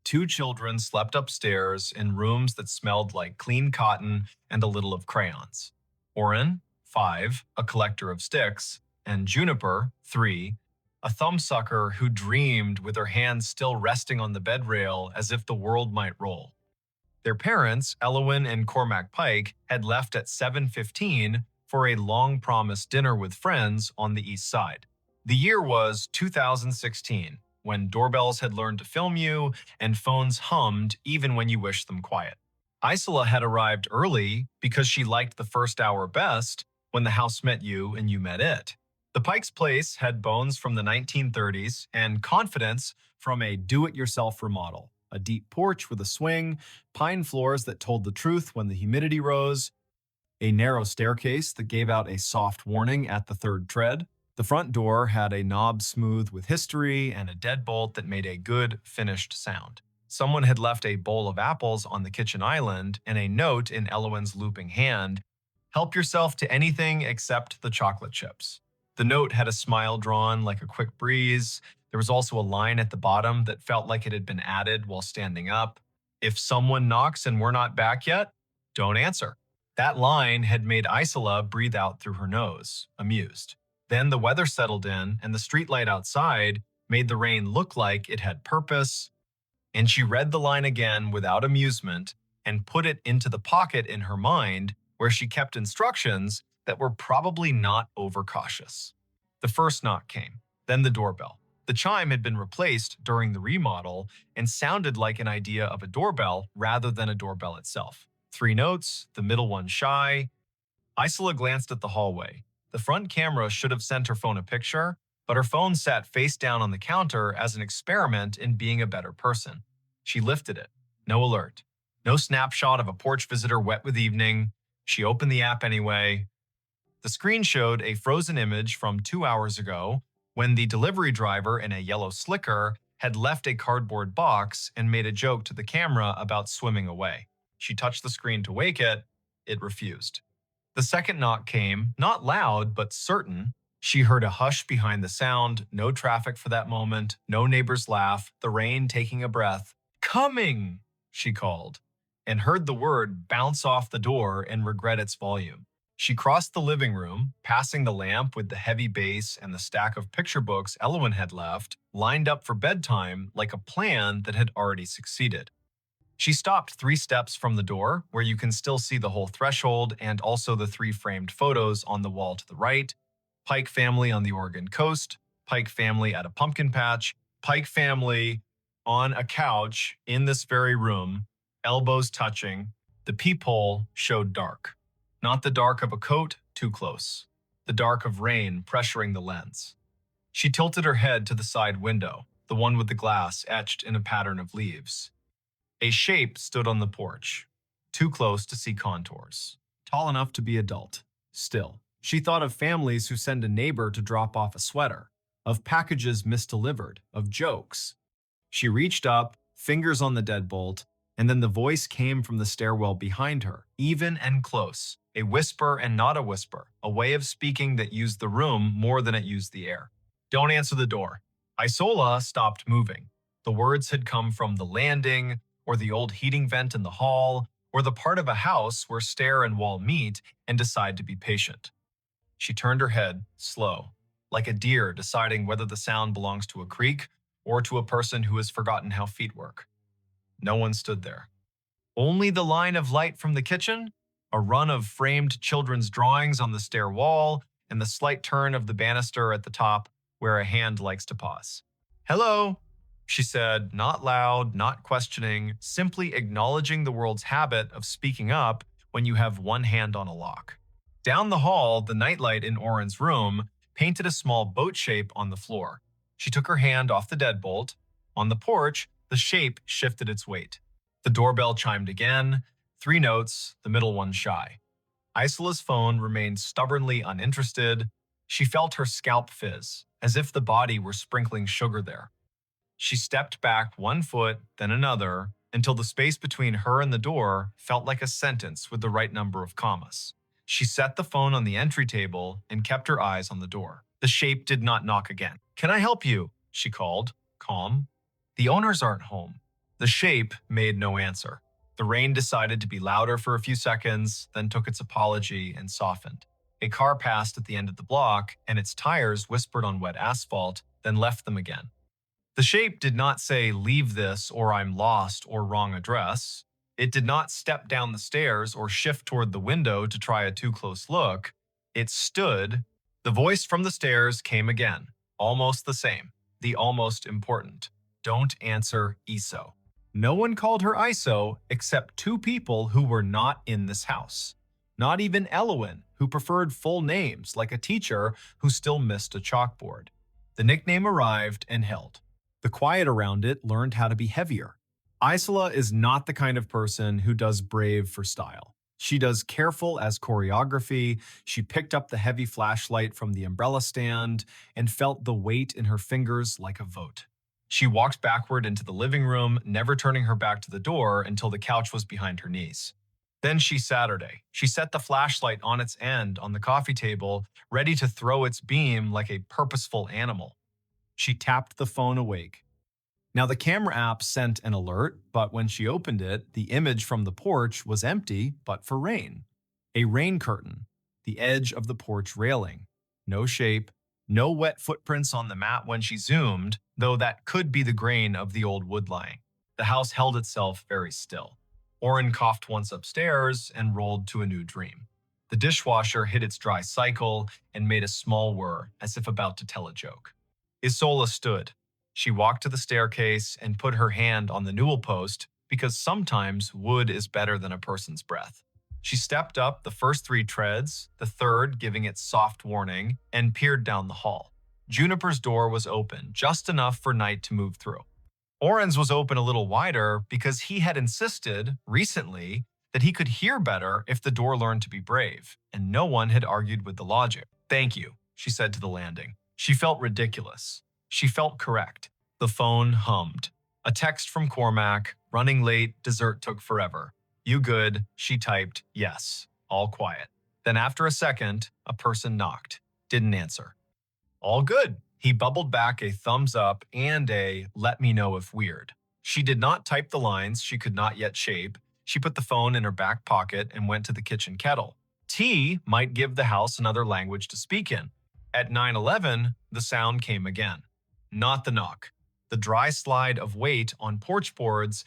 2 children slept upstairs in rooms that smelled like clean cotton and a little of crayons. Oren, 5, a collector of sticks, and Juniper, 3, a thumbsucker who dreamed with her hands still resting on the bed rail as if the world might roll. Their parents, Elowin and Cormac Pike, had left at 7:15 for a long-promised dinner with friends on the east side. The year was 2016, when doorbells had learned to film you and phones hummed even when you wished them quiet. Isla had arrived early because she liked the first hour best when the house met you and you met it. The Pike's place had bones from the 1930s and confidence from a do-it-yourself remodel. A deep porch with a swing, pine floors that told the truth when the humidity rose, a narrow staircase that gave out a soft warning at the 3rd tread. The front door had a knob smooth with history and a deadbolt that made a good, finished sound. Someone had left a bowl of apples on the kitchen island and a note in Elowen's looping hand. Help yourself to anything except the chocolate chips. The note had a smile drawn like a quick breeze. There was also a line at the bottom that felt like it had been added while standing up. If someone knocks and we're not back yet, don't answer. That line had made Isola breathe out through her nose, amused. Then the weather settled in, and the streetlight outside made the rain look like it had purpose, and she read the line again without amusement and put it into the pocket in her mind where she kept instructions that were probably not overcautious. The first knock came, then the doorbell. The chime had been replaced during the remodel and sounded like an idea of a doorbell rather than a doorbell itself. 3 notes, the middle one shy. Isola glanced at the hallway. The front camera should have sent her phone a picture, but her phone sat face down on the counter as an experiment in being a better person. She lifted it. No alert. No snapshot of a porch visitor wet with evening. She opened the app anyway. The screen showed a frozen image from 2 hours ago when the delivery driver in a yellow slicker had left a cardboard box and made a joke to the camera about swimming away. She touched the screen to wake it. It refused. The second knock came, not loud, but certain. She heard a hush behind the sound, no traffic for that moment, no neighbor's laugh, the rain taking a breath. Coming, she called, and heard the word bounce off the door and regret its volume. She crossed the living room, passing the lamp with the heavy base and the stack of picture books Elowen had left, lined up for bedtime like a plan that had already succeeded. She stopped 3 steps from the door, where you can still see the whole threshold and also the 3 framed photos on the wall to the right. Pike family on the Oregon coast, Pike family at a pumpkin patch, Pike family on a couch in this very room, elbows touching. The peephole showed dark. Not the dark of a coat, too close. The dark of rain pressuring the lens. She tilted her head to the side window, the one with the glass etched in a pattern of leaves. A shape stood on the porch, too close to see contours. Tall enough to be adult. Still, she thought of families who send a neighbor to drop off a sweater, of packages misdelivered, of jokes. She reached up, fingers on the deadbolt, and then the voice came from the stairwell behind her, even and close, a whisper and not a whisper, a way of speaking that used the room more than it used the air. Don't answer the door. Isola stopped moving. The words had come from the landing, or the old heating vent in the hall, or the part of a house where stair and wall meet and decide to be patient. She turned her head, slow, like a deer deciding whether the sound belongs to a creek or to a person who has forgotten how feet work. No one stood there. Only the line of light from the kitchen, a run of framed children's drawings on the stair wall, and the slight turn of the banister at the top where a hand likes to pause. Hello, she said, not loud, not questioning, simply acknowledging the world's habit of speaking up when you have one hand on a lock. Down the hall, the nightlight in Oren's room painted a small boat shape on the floor. She took her hand off the deadbolt. On the porch, the shape shifted its weight. The doorbell chimed again, 3 notes, the middle one shy. Isola's phone remained stubbornly uninterested. She felt her scalp fizz, as if the body were sprinkling sugar there. She stepped back 1 foot, then another, until the space between her and the door felt like a sentence with the right number of commas. She set the phone on the entry table and kept her eyes on the door. The shape did not knock again. Can I help you? She called, calm. The owners aren't home. The shape made no answer. The rain decided to be louder for a few seconds, then took its apology and softened. A car passed at the end of the block, and its tires whispered on wet asphalt, then left them again. The shape did not say, leave this, or I'm lost, or wrong address. It did not step down the stairs or shift toward the window to try a too close look. It stood. The voice from the stairs came again, almost the same, the almost important. Don't answer ISO. No one called her ISO except 2 people who were not in this house. Not even Elowen, who preferred full names like a teacher who still missed a chalkboard. The nickname arrived and held. The quiet around it learned how to be heavier. Isola is not the kind of person who does brave for style. She does careful as choreography. She picked up the heavy flashlight from the umbrella stand and felt the weight in her fingers like a vote. She walked backward into the living room, never turning her back to the door until the couch was behind her knees. Then she set the flashlight on its end on the coffee table, ready to throw its beam like a purposeful animal. She tapped the phone awake. Now, the camera app sent an alert, but when she opened it, the image from the porch was empty but for rain. A rain curtain, the edge of the porch railing. No shape, no wet footprints on the mat when she zoomed, though that could be the grain of the old wood lying. The house held itself very still. Oren coughed once upstairs and rolled to a new dream. The dishwasher hit its dry cycle and made a small whir, as if about to tell a joke. Isola stood. She walked to the staircase and put her hand on the newel post because sometimes wood is better than a person's breath. She stepped up the first 3 treads, the third giving its soft warning, and peered down the hall. Juniper's door was open, just enough for night to move through. Oren's was open a little wider because he had insisted, recently, that he could hear better if the door learned to be brave, and no one had argued with the logic. "Thank you," she said to the landing. She felt ridiculous. She felt correct. The phone hummed. A text from Cormac, running late, dessert took forever. "You good?" She typed, "Yes." All quiet. Then after a second, a person knocked. Didn't answer. "All good." He bubbled back a thumbs up and a "let me know if weird." She did not type the lines she could not yet shape. She put the phone in her back pocket and went to the kitchen kettle. Tea might give the house another language to speak in. At 9:11, the sound came again. Not the knock. The dry slide of weight on porch boards,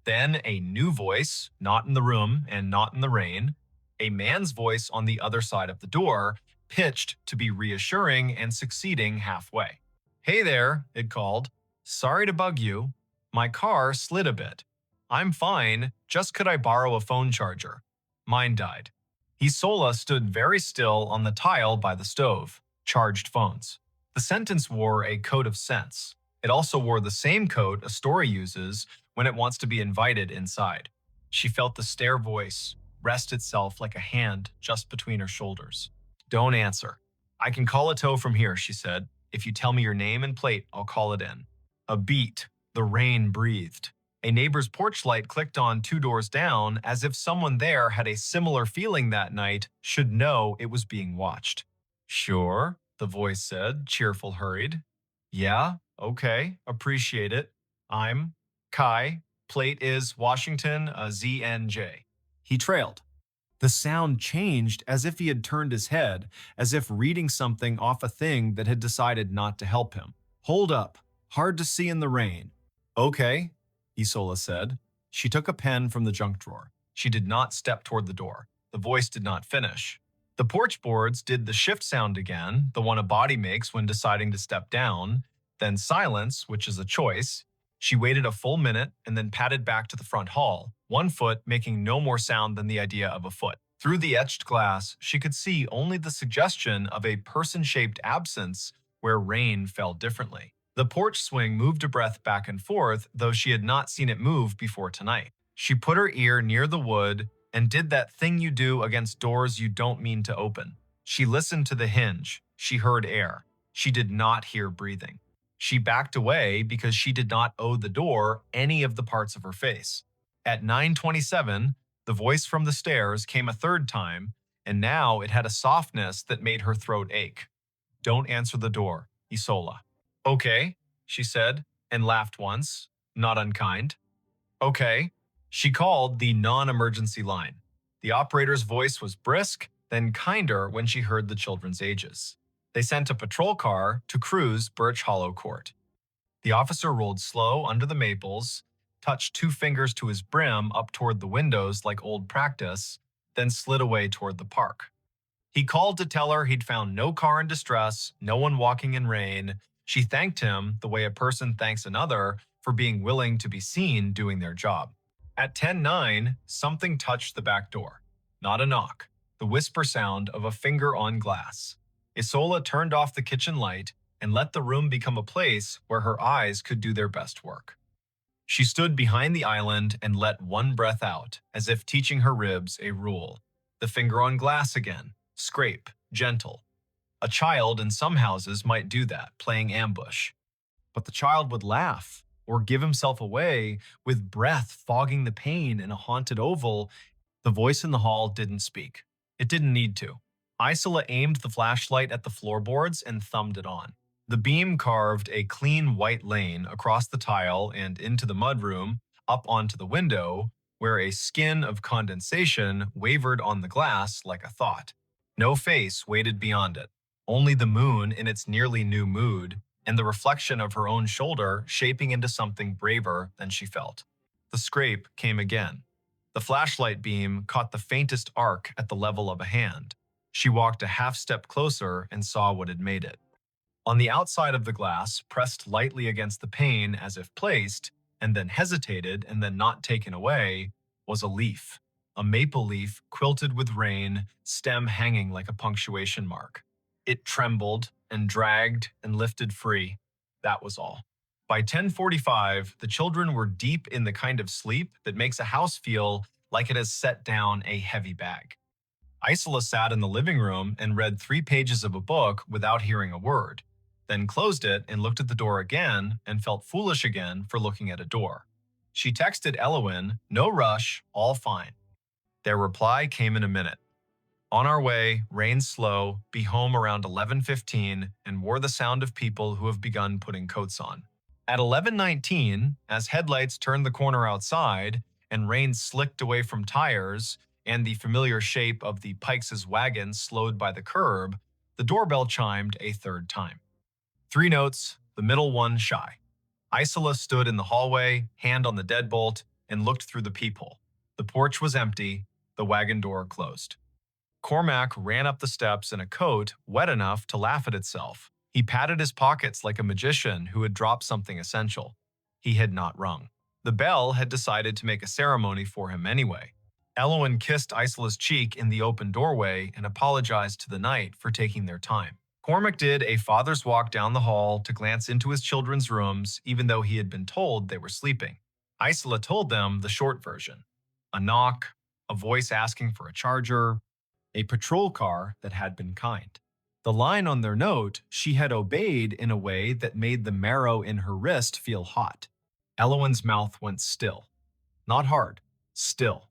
then a new voice, not in the room and not in the rain. A man's voice on the other side of the door, pitched to be reassuring and succeeding halfway. "Hey there," it called. "Sorry to bug you. My car slid a bit. I'm fine, just could I borrow a phone charger? Mine died." Isola stood very still on the tile by the stove. Charged phones. The sentence wore a coat of sense. It also wore the same coat a story uses when it wants to be invited inside. She felt the stare voice rest itself like a hand just between her shoulders. "Don't answer." "I can call a tow from here," she said. "If you tell me your name and plate, I'll call it in." A beat. The rain breathed. A neighbor's porch light clicked on 2 doors down, as if someone there had a similar feeling that night, should know it was being watched. "Sure," the voice said, cheerful, hurried. "Yeah, okay, appreciate it. I'm Kai. Plate is Washington, ZNJ." He trailed. The sound changed as if he had turned his head, as if reading something off a thing that had decided not to help him. "Hold up. Hard to see in the rain." "Okay," Isola said. She took a pen from the junk drawer. She did not step toward the door. The voice did not finish. The porch boards did the shift sound again, the one a body makes when deciding to step down, then silence, which is a choice. She waited a full minute and then padded back to the front hall, one foot making no more sound than the idea of a foot. Through the etched glass, she could see only the suggestion of a person-shaped absence where rain fell differently. The porch swing moved a breath back and forth, though she had not seen it move before tonight. She put her ear near the wood and did that thing you do against doors you don't mean to open. She listened to the hinge. She heard air. She did not hear breathing. She backed away because she did not owe the door any of the parts of her face. At 9:27, the voice from the stairs came a third time, and now it had a softness that made her throat ache. "Don't answer the door, Isola." "Okay," she said, and laughed once, not unkind. "Okay." She called the non-emergency line. The operator's voice was brisk, then kinder when she heard the children's ages. They sent a patrol car to cruise Birch Hollow Court. The officer rolled slow under the maples, touched 2 fingers to his brim up toward the windows like old practice, then slid away toward the park. He called to tell her he'd found no car in distress, no one walking in rain. She thanked him the way a person thanks another for being willing to be seen doing their job. At 10:09, something touched the back door. Not a knock, the whisper sound of a finger on glass. Isola turned off the kitchen light and let the room become a place where her eyes could do their best work. She stood behind the island and let one breath out, as if teaching her ribs a rule. The finger on glass again. Scrape, gentle. A child in some houses might do that, playing ambush. But the child would laugh or give himself away with breath fogging the pain in a haunted oval. The voice in the hall didn't speak. It didn't need to. Isola aimed the flashlight at the floorboards and thumbed it on. The beam carved a clean white lane across the tile and into the mudroom, up onto the window, where a skin of condensation wavered on the glass like a thought. No face waited beyond it, only the moon in its nearly new mood, and the reflection of her own shoulder shaping into something braver than she felt. The scrape came again. The flashlight beam caught the faintest arc at the level of a hand. She walked a half step closer and saw what had made it. On the outside of the glass, pressed lightly against the pane as if placed, and then hesitated and then not taken away, was a leaf. A maple leaf quilted with rain, stem hanging like a punctuation mark. It trembled and dragged and lifted free. That was all. By 10:45, the children were deep in the kind of sleep that makes a house feel like it has set down a heavy bag. Isola sat in the living room and read 3 pages of a book without hearing a word, then closed it and looked at the door again and felt foolish again for looking at a door. She texted Elowen, "No rush, all fine." Their reply came in a minute. "On our way, rain slow, be home around 11:15, and wore the sound of people who have begun putting coats on." At 11:19, as headlights turned the corner outside and rain slicked away from tires and the familiar shape of the Pikes' wagon slowed by the curb, the doorbell chimed a third time. 3 notes, the middle one shy. Isola stood in the hallway, hand on the deadbolt, and looked through the peephole. The porch was empty, the wagon door closed. Cormac ran up the steps in a coat wet enough to laugh at itself. He patted his pockets like a magician who had dropped something essential. He had not rung. The bell had decided to make a ceremony for him anyway. Elowen kissed Isola's cheek in the open doorway and apologized to the night for taking their time. Cormac did a father's walk down the hall to glance into his children's rooms, even though he had been told they were sleeping. Isola told them the short version. A knock, a voice asking for a charger, a patrol car that had been kind. The line on their note she had obeyed in a way that made the marrow in her wrist feel hot. Elowen's mouth went still. Not hard, still.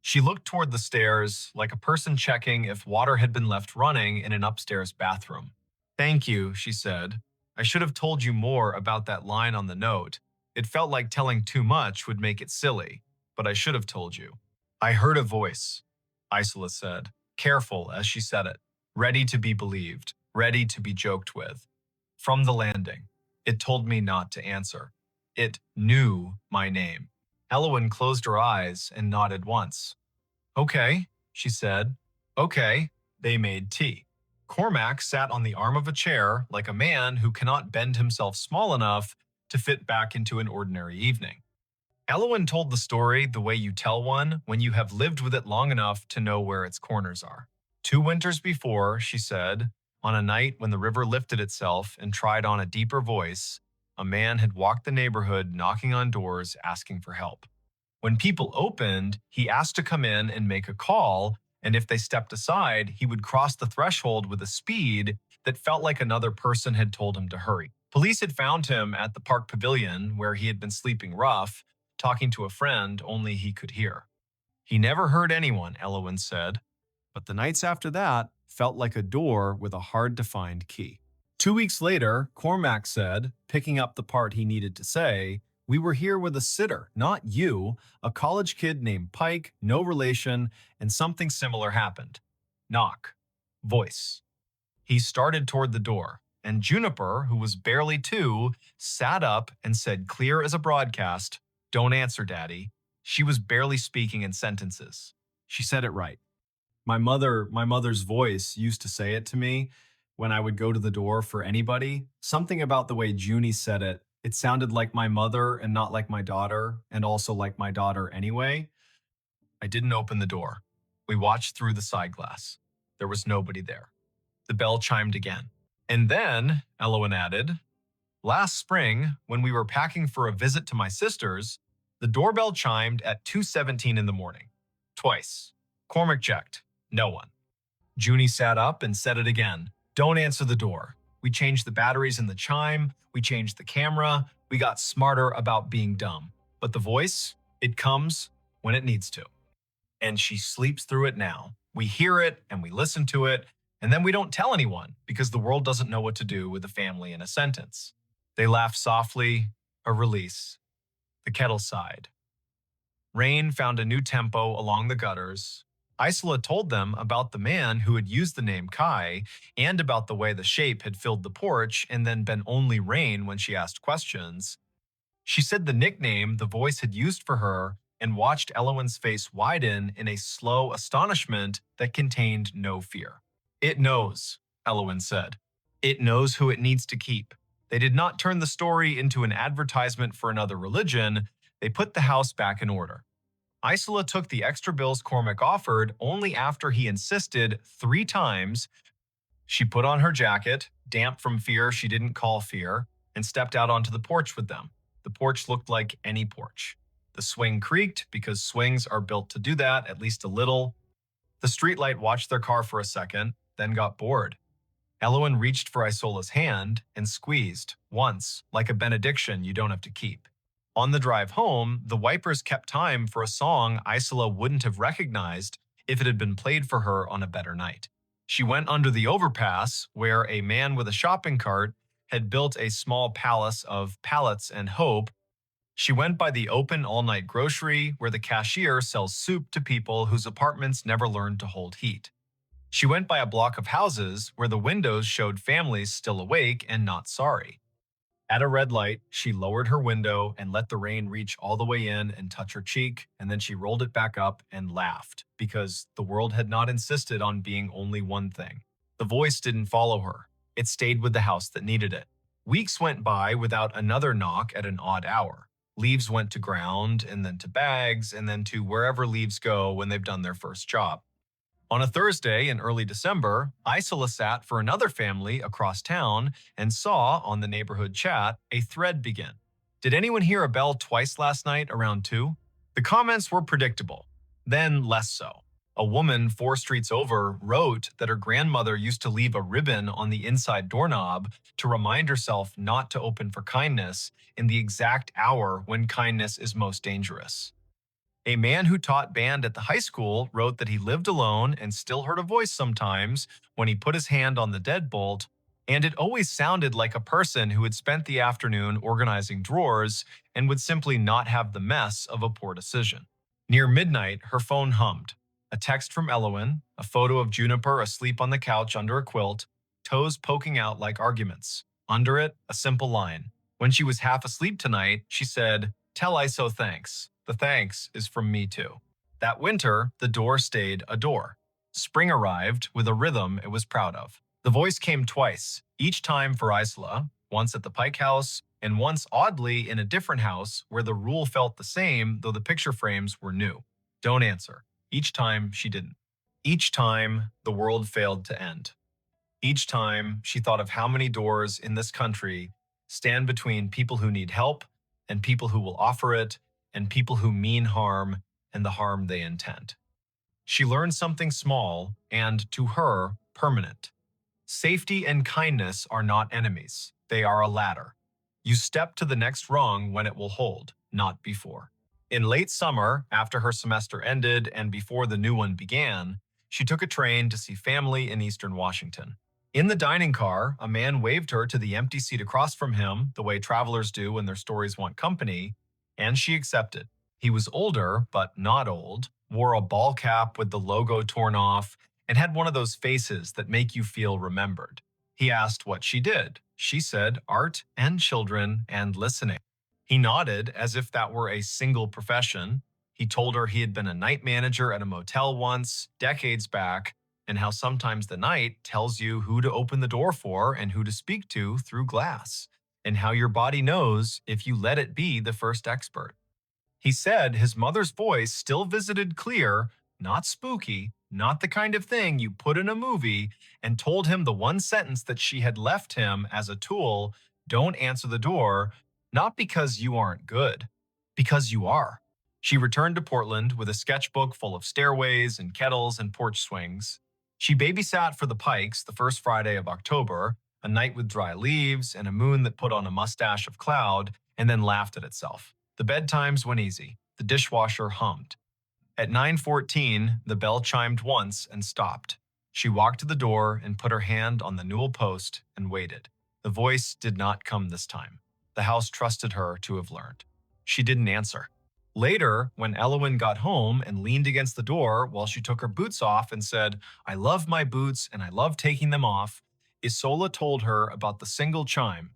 She looked toward the stairs like a person checking if water had been left running in an upstairs bathroom. "Thank you," she said. "I should have told you more about that line on the note. It felt like telling too much would make it silly, but I should have told you." "I heard a voice," Isola said, careful as she said it, ready to be believed, ready to be joked with. "From the landing. It told me not to answer. It knew my name." Elowen closed her eyes and nodded once. "Okay," she said. "Okay." They made tea. Cormac sat on the arm of a chair like a man who cannot bend himself small enough to fit back into an ordinary evening. Elowen told the story the way you tell one when you have lived with it long enough to know where its corners are. 2 winters before, she said, on a night when the river lifted itself and tried on a deeper voice, a man had walked the neighborhood knocking on doors asking for help. When people opened, he asked to come in and make a call, and if they stepped aside, he would cross the threshold with a speed that felt like another person had told him to hurry. Police had found him at the park pavilion where he had been sleeping rough, talking to a friend only he could hear. He never hurt anyone, Elowen said, but the nights after that felt like a door with a hard-to-find key. 2 weeks later, Cormac said, picking up the part he needed to say, "We were here with a sitter, not you, a college kid named Pike, no relation, and something similar happened. Knock. Voice." He started toward the door, and Juniper, who was barely 2, sat up and said clear as a broadcast, "Don't answer, Daddy." She was barely speaking in sentences. She said it right. My mother's voice used to say it to me when I would go to the door for anybody. Something about the way Junie said it. It sounded like my mother and not like my daughter, and also like my daughter anyway. I didn't open the door. We watched through the side glass. There was nobody there. The bell chimed again. "And then," Elowen added, "last spring, when we were packing for a visit to my sister's, the doorbell chimed at 2:17 in the morning. Twice. Cormac checked. No one. Junie sat up and said it again. "Don't answer the door." We changed the batteries in the chime, we changed the camera, we got smarter about being dumb. But the voice, it comes when it needs to. And she sleeps through it now. We hear it and we listen to it, and then we don't tell anyone because the world doesn't know what to do with a family in a sentence. They laugh softly, a release. The kettle sighed. Rain found a new tempo along the gutters. Isola told them about the man who had used the name Kai and about the way the shape had filled the porch and then been only Rain when she asked questions. She said the nickname the voice had used for her and watched Elowen's face widen in a slow astonishment that contained no fear. It knows, Elowen said. It knows who it needs to keep. They did not turn the story into an advertisement for another religion. They put the house back in order. Isola took the extra bills Cormac offered only after he insisted 3 times. She put on her jacket, damp from fear she didn't call fear, and stepped out onto the porch with them. The porch looked like any porch. The swing creaked because swings are built to do that, at least a little. The streetlight watched their car for a second, then got bored. Elowen reached for Isola's hand and squeezed, once, like a benediction you don't have to keep. On the drive home, the wipers kept time for a song Isola wouldn't have recognized if it had been played for her on a better night. She went under the overpass, where a man with a shopping cart had built a small palace of pallets and hope. She went by the open all-night grocery, where the cashier sells soup to people whose apartments never learned to hold heat. She went by a block of houses where the windows showed families still awake and not sorry. At a red light, she lowered her window and let the rain reach all the way in and touch her cheek, and then she rolled it back up and laughed, because the world had not insisted on being only one thing. The voice didn't follow her. It stayed with the house that needed it. Weeks went by without another knock at an odd hour. Leaves went to ground, and then to bags, and then to wherever leaves go when they've done their first job. On a Thursday in early December, Isola sat for another family across town and saw, on the neighborhood chat, a thread begin. Did anyone hear a bell twice last night around 2? The comments were predictable, then less so. A woman 4 streets over wrote that her grandmother used to leave a ribbon on the inside doorknob to remind herself not to open for kindness in the exact hour when kindness is most dangerous. A man who taught band at the high school wrote that he lived alone and still heard a voice sometimes when he put his hand on the deadbolt, and it always sounded like a person who had spent the afternoon organizing drawers and would simply not have the mess of a poor decision. Near midnight, her phone hummed. A text from Elowen, a photo of Juniper asleep on the couch under a quilt, toes poking out like arguments. Under it, a simple line. When she was half asleep tonight, she said, "Tell ISO thanks. The thanks is from me too." That winter, the door stayed a door. Spring arrived with a rhythm it was proud of. The voice came twice, each time for Isola, once at the Pike House, and once oddly in a different house where the rule felt the same though the picture frames were new. Don't answer. Each time she didn't. Each time the world failed to end. Each time she thought of how many doors in this country stand between people who need help and people who will offer it, and people who mean harm and the harm they intend. She learned something small and, to her, permanent. Safety and kindness are not enemies. They are a ladder. You step to the next rung when it will hold, not before. In late summer, after her semester ended and before the new one began, she took a train to see family in Eastern Washington. In the dining car, a man waved her to the empty seat across from him, the way travelers do when their stories want company, and she accepted. He was older, but not old, wore a ball cap with the logo torn off, and had one of those faces that make you feel remembered. He asked what she did. She said art and children and listening. He nodded as if that were a single profession. He told her he had been a night manager at a motel once, decades back, and how sometimes the night tells you who to open the door for and who to speak to through glass, and how your body knows if you let it be the first expert. He said his mother's voice still visited clear, not spooky, not the kind of thing you put in a movie, and told him the one sentence that she had left him as a tool: don't answer the door, not because you aren't good, because you are. She returned to Portland with a sketchbook full of stairways and kettles and porch swings. She babysat for the Pikes the first Friday of October, a night with dry leaves, and a moon that put on a mustache of cloud and then laughed at itself. The bedtimes went easy. The dishwasher hummed. At 9:14, the bell chimed once and stopped. She walked to the door and put her hand on the newel post and waited. The voice did not come this time. The house trusted her to have learned. She didn't answer. Later, when Elowen got home and leaned against the door while she took her boots off and said, "I love my boots and I love taking them off," Isola told her about the single chime.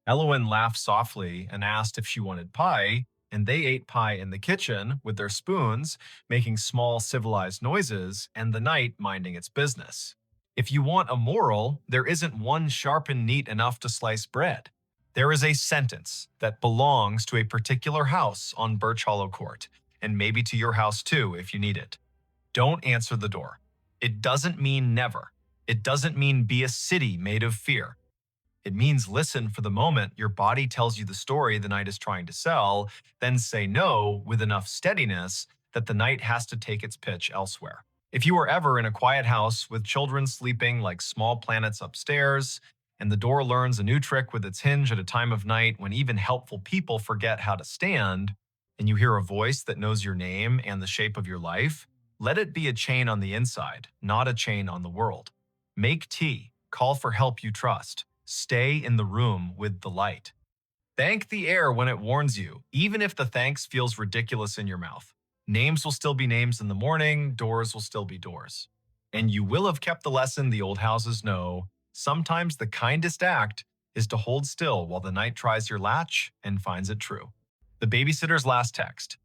Elowen laughed softly and asked if she wanted pie, and they ate pie in the kitchen with their spoons, making small civilized noises, and the night minding its business. If you want a moral, there isn't one sharp and neat enough to slice bread. There is a sentence that belongs to a particular house on Birch Hollow Court, and maybe to your house too if you need it. Don't answer the door. It doesn't mean never. It doesn't mean be a city made of fear. It means listen for the moment your body tells you the story the night is trying to sell, then say no with enough steadiness that the night has to take its pitch elsewhere. If you are ever in a quiet house with children sleeping like small planets upstairs, and the door learns a new trick with its hinge at a time of night when even helpful people forget how to stand, and you hear a voice that knows your name and the shape of your life, let it be a chain on the inside, not a chain on the world. Make tea. Call for help you trust. Stay in the room with the light. Thank the air when it warns you, even if the thanks feels ridiculous in your mouth. Names will still be names in the morning, doors will still be doors. And you will have kept the lesson the old houses know. Sometimes the kindest act is to hold still while the night tries your latch and finds it true. The babysitter's last text.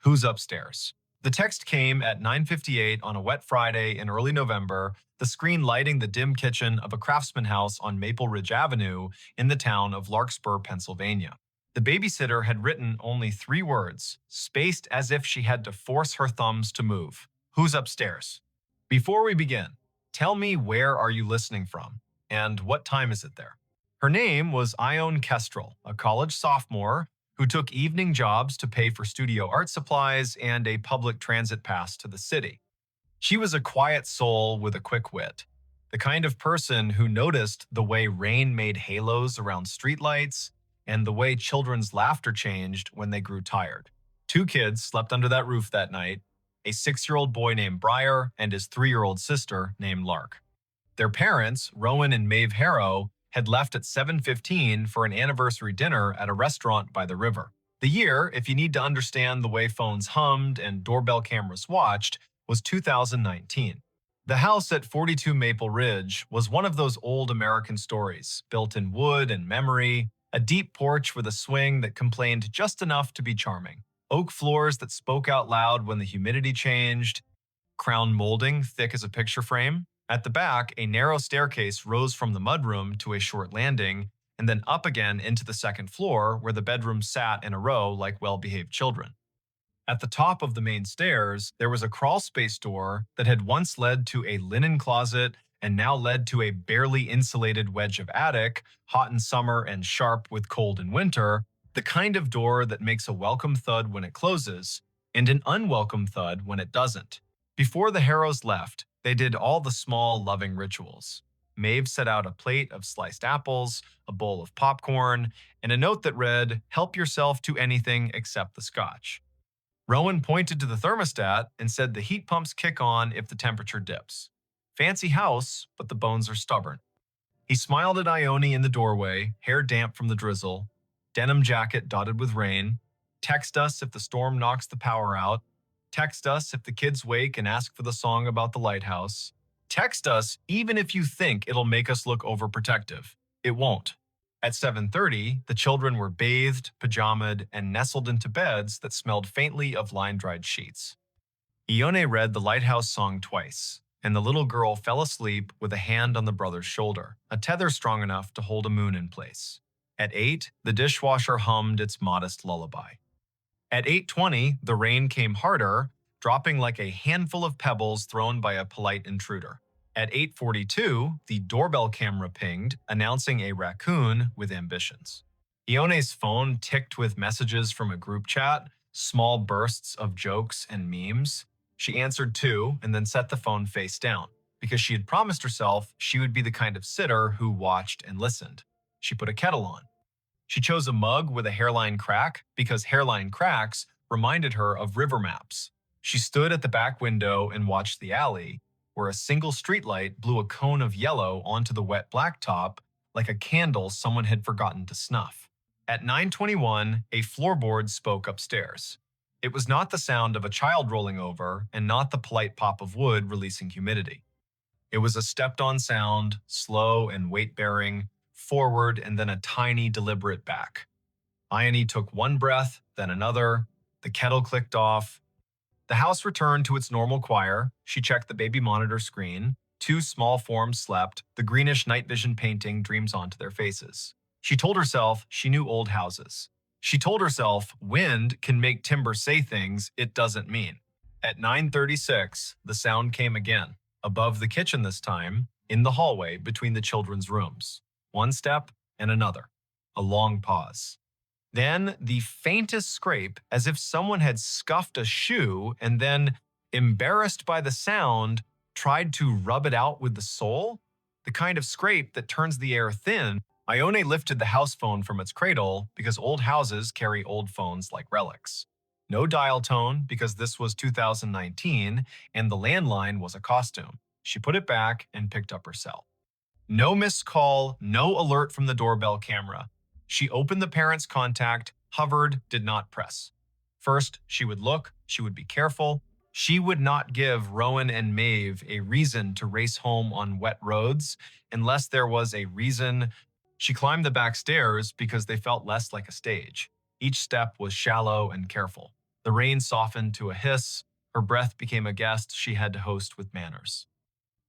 Who's upstairs? The text came at 9:58 on a wet Friday in early November, the screen lighting the dim kitchen of a craftsman house on Maple Ridge Avenue in the town of Larkspur, Pennsylvania. The babysitter had written only 3 words, spaced as if she had to force her thumbs to move. Who's upstairs? Before we begin, tell me where are you listening from, and what time is it there? Her name was Ione Kestrel, a college sophomore who took evening jobs to pay for studio art supplies and a public transit pass to the city. She was a quiet soul with a quick wit, the kind of person who noticed the way rain made halos around streetlights and the way children's laughter changed when they grew tired. 2 kids slept under that roof that night, a 6-year-old boy named Briar and his 3-year-old sister named Lark. Their parents, Rowan and Maeve Harrow, had left at 7:15 for an anniversary dinner at a restaurant by the river. The year, if you need to understand the way phones hummed and doorbell cameras watched, was 2019. The house at 42 Maple Ridge was one of those old American stories, built in wood and memory, a deep porch with a swing that complained just enough to be charming, oak floors that spoke out loud when the humidity changed, crown molding thick as a picture frame. At the back, a narrow staircase rose from the mudroom to a short landing, and then up again into the second floor where the bedrooms sat in a row like well-behaved children. At the top of the main stairs, there was a crawlspace door that had once led to a linen closet and now led to a barely insulated wedge of attic, hot in summer and sharp with cold in winter, the kind of door that makes a welcome thud when it closes and an unwelcome thud when it doesn't. Before the Harrows left, they did all the small, loving rituals. Maeve set out a plate of sliced apples, a bowl of popcorn, and a note that read, "Help yourself to anything except the scotch." Rowan pointed to the thermostat and said the heat pumps kick on if the temperature dips. Fancy house, but the bones are stubborn. He smiled at Ione in the doorway, hair damp from the drizzle, denim jacket dotted with rain. Text us if the storm knocks the power out. Text us if the kids wake and ask for the song about the lighthouse. Text us even if you think it'll make us look overprotective. It won't. At 7:30, the children were bathed, pajamaed, and nestled into beds that smelled faintly of line-dried sheets. Ione read the lighthouse song twice, and the little girl fell asleep with a hand on the brother's shoulder, a tether strong enough to hold a moon in place. At 8, the dishwasher hummed its modest lullaby. At 8:20, the rain came harder, dropping like a handful of pebbles thrown by a polite intruder. At 8:42, the doorbell camera pinged, announcing a raccoon with ambitions. Ione's phone ticked with messages from a group chat, small bursts of jokes and memes. She answered 2 and then set the phone face down. because she had promised herself she would be the kind of sitter who watched and listened. She put a kettle on. She chose a mug with a hairline crack because hairline cracks reminded her of river maps. She stood at the back window and watched the alley, where a single streetlight blew a cone of yellow onto the wet blacktop like a candle someone had forgotten to snuff. At 9:21, a floorboard spoke upstairs. It was not the sound of a child rolling over and not the polite pop of wood releasing humidity. It was a stepped-on sound, slow and weight-bearing, forward and then a tiny, deliberate back. Ione took one breath, then another. The kettle clicked off. The house returned to its normal choir. She checked the baby monitor screen. Two small forms slept. The greenish night vision painting dreams onto their faces. She told herself she knew old houses. She told herself wind can make timber say things it doesn't mean. At 9:36, the sound came again, above the kitchen this time, in the hallway between the children's rooms. One step and another. A long pause. Then the faintest scrape, as if someone had scuffed a shoe and then, embarrassed by the sound, tried to rub it out with the sole. The kind of scrape that turns the air thin. Ione lifted the house phone from its cradle because old houses carry old phones like relics. No dial tone because this was 2019 and the landline was a costume. She put it back and picked up her cell. No missed call, no alert from the doorbell camera. She opened the parent's contact, hovered, did not press. First, she would look, she would be careful. She would not give Rowan and Maeve a reason to race home on wet roads unless there was a reason. She climbed the back stairs because they felt less like a stage. Each step was shallow and careful. The rain softened to a hiss. Her breath became a guest she had to host with manners.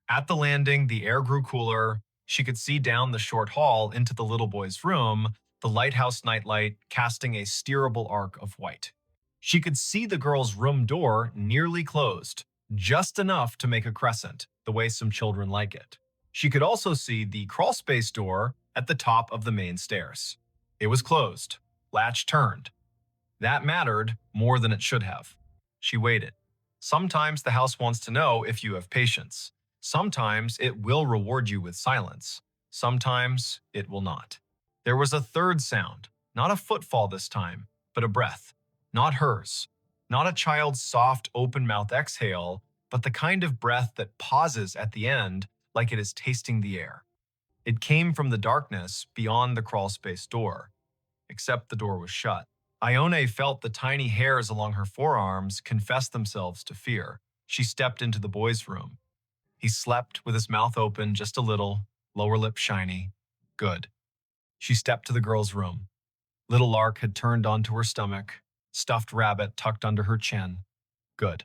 At the landing, the air grew cooler. She could see down the short hall into the little boy's room, the lighthouse nightlight casting a steerable arc of white. She could see the girl's room door nearly closed, just enough to make a crescent, the way some children like it. She could also see the crawlspace door at the top of the main stairs. It was closed, latch turned. That mattered more than it should have. She waited. Sometimes the house wants to know if you have patience. Sometimes it will reward you with silence. Sometimes it will not. There was a third sound, not a footfall this time, but a breath. Not hers. Not a child's soft, open-mouth exhale, but the kind of breath that pauses at the end like it is tasting the air. It came from the darkness beyond the crawlspace door, except the door was shut. Ione felt the tiny hairs along her forearms confess themselves to fear. She stepped into the boy's room. He slept with his mouth open just a little, lower lip shiny. Good. She stepped to the girl's room. Little Lark had turned onto her stomach, stuffed rabbit tucked under her chin. Good.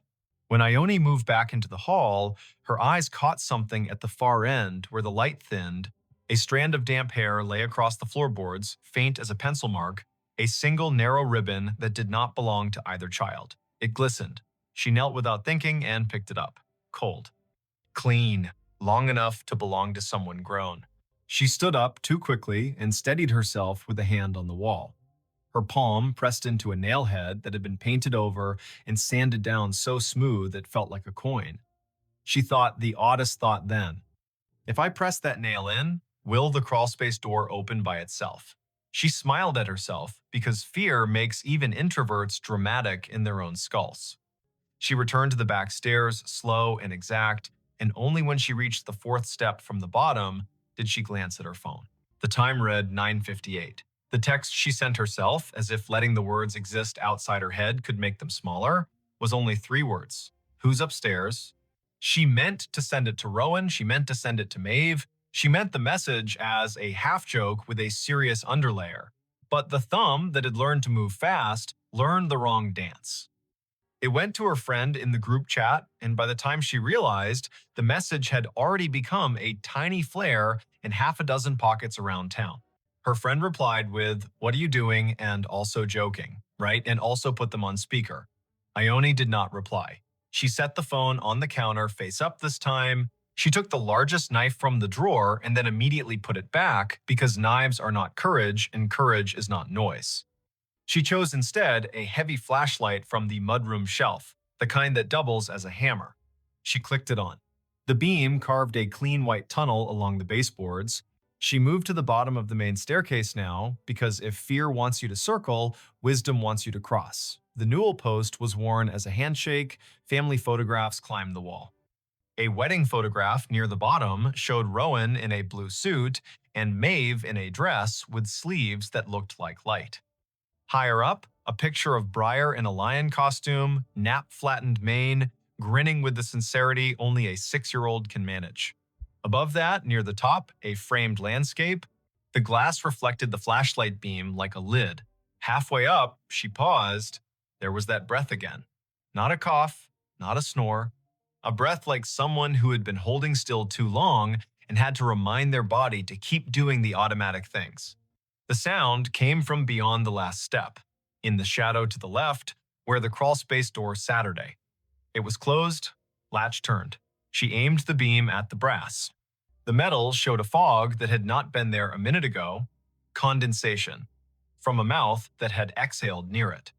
When Ione moved back into the hall, her eyes caught something at the far end where the light thinned. A strand of damp hair lay across the floorboards, faint as a pencil mark, a single narrow ribbon that did not belong to either child. It glistened. She knelt without thinking and picked it up. Cold. Clean. Long enough to belong to someone grown. She stood up too quickly and steadied herself with a hand on the wall. Her palm pressed into a nail head that had been painted over and sanded down so smooth it felt like a coin. She thought the oddest thought then. If I press that nail in, will the crawlspace door open by itself? She smiled at herself because fear makes even introverts dramatic in their own skulls. She returned to the back stairs, slow and exact, and only when she reached the fourth step from the bottom did she glance at her phone. The time read 9:58. The text she sent herself, as if letting the words exist outside her head could make them smaller, was only 3 words. Who's upstairs? She meant to send it to Rowan. She meant to send it to Maeve. She meant the message as a half-joke with a serious underlayer. But the thumb that had learned to move fast learned the wrong dance. It went to her friend in the group chat, and by the time she realized, the message had already become a tiny flare in half a dozen pockets around town. Her friend replied with, "What are you doing?" and also joking, right? And also put them on speaker. Ione did not reply. She set the phone on the counter face up this time. She took the largest knife from the drawer and then immediately put it back because knives are not courage and courage is not noise. She chose instead a heavy flashlight from the mudroom shelf, the kind that doubles as a hammer. She clicked it on. The beam carved a clean white tunnel along the baseboards. She moved to the bottom of the main staircase now, because if fear wants you to circle, wisdom wants you to cross. The newel post was worn as a handshake, family photographs climbed the wall. A wedding photograph near the bottom showed Rowan in a blue suit and Maeve in a dress with sleeves that looked like light. Higher up, a picture of Briar in a lion costume, nap-flattened mane, grinning with the sincerity only a 6-year-old can manage. Above that, near the top, a framed landscape. The glass reflected the flashlight beam like a lid. Halfway up, she paused. There was that breath again. Not a cough, not a snore. A breath like someone who had been holding still too long and had to remind their body to keep doing the automatic things. The sound came from beyond the last step, in the shadow to the left, where the crawlspace door Saturday. It was closed, latch turned. She aimed the beam at the brass. The metal showed a fog that had not been there a minute ago, condensation, from a mouth that had exhaled near it.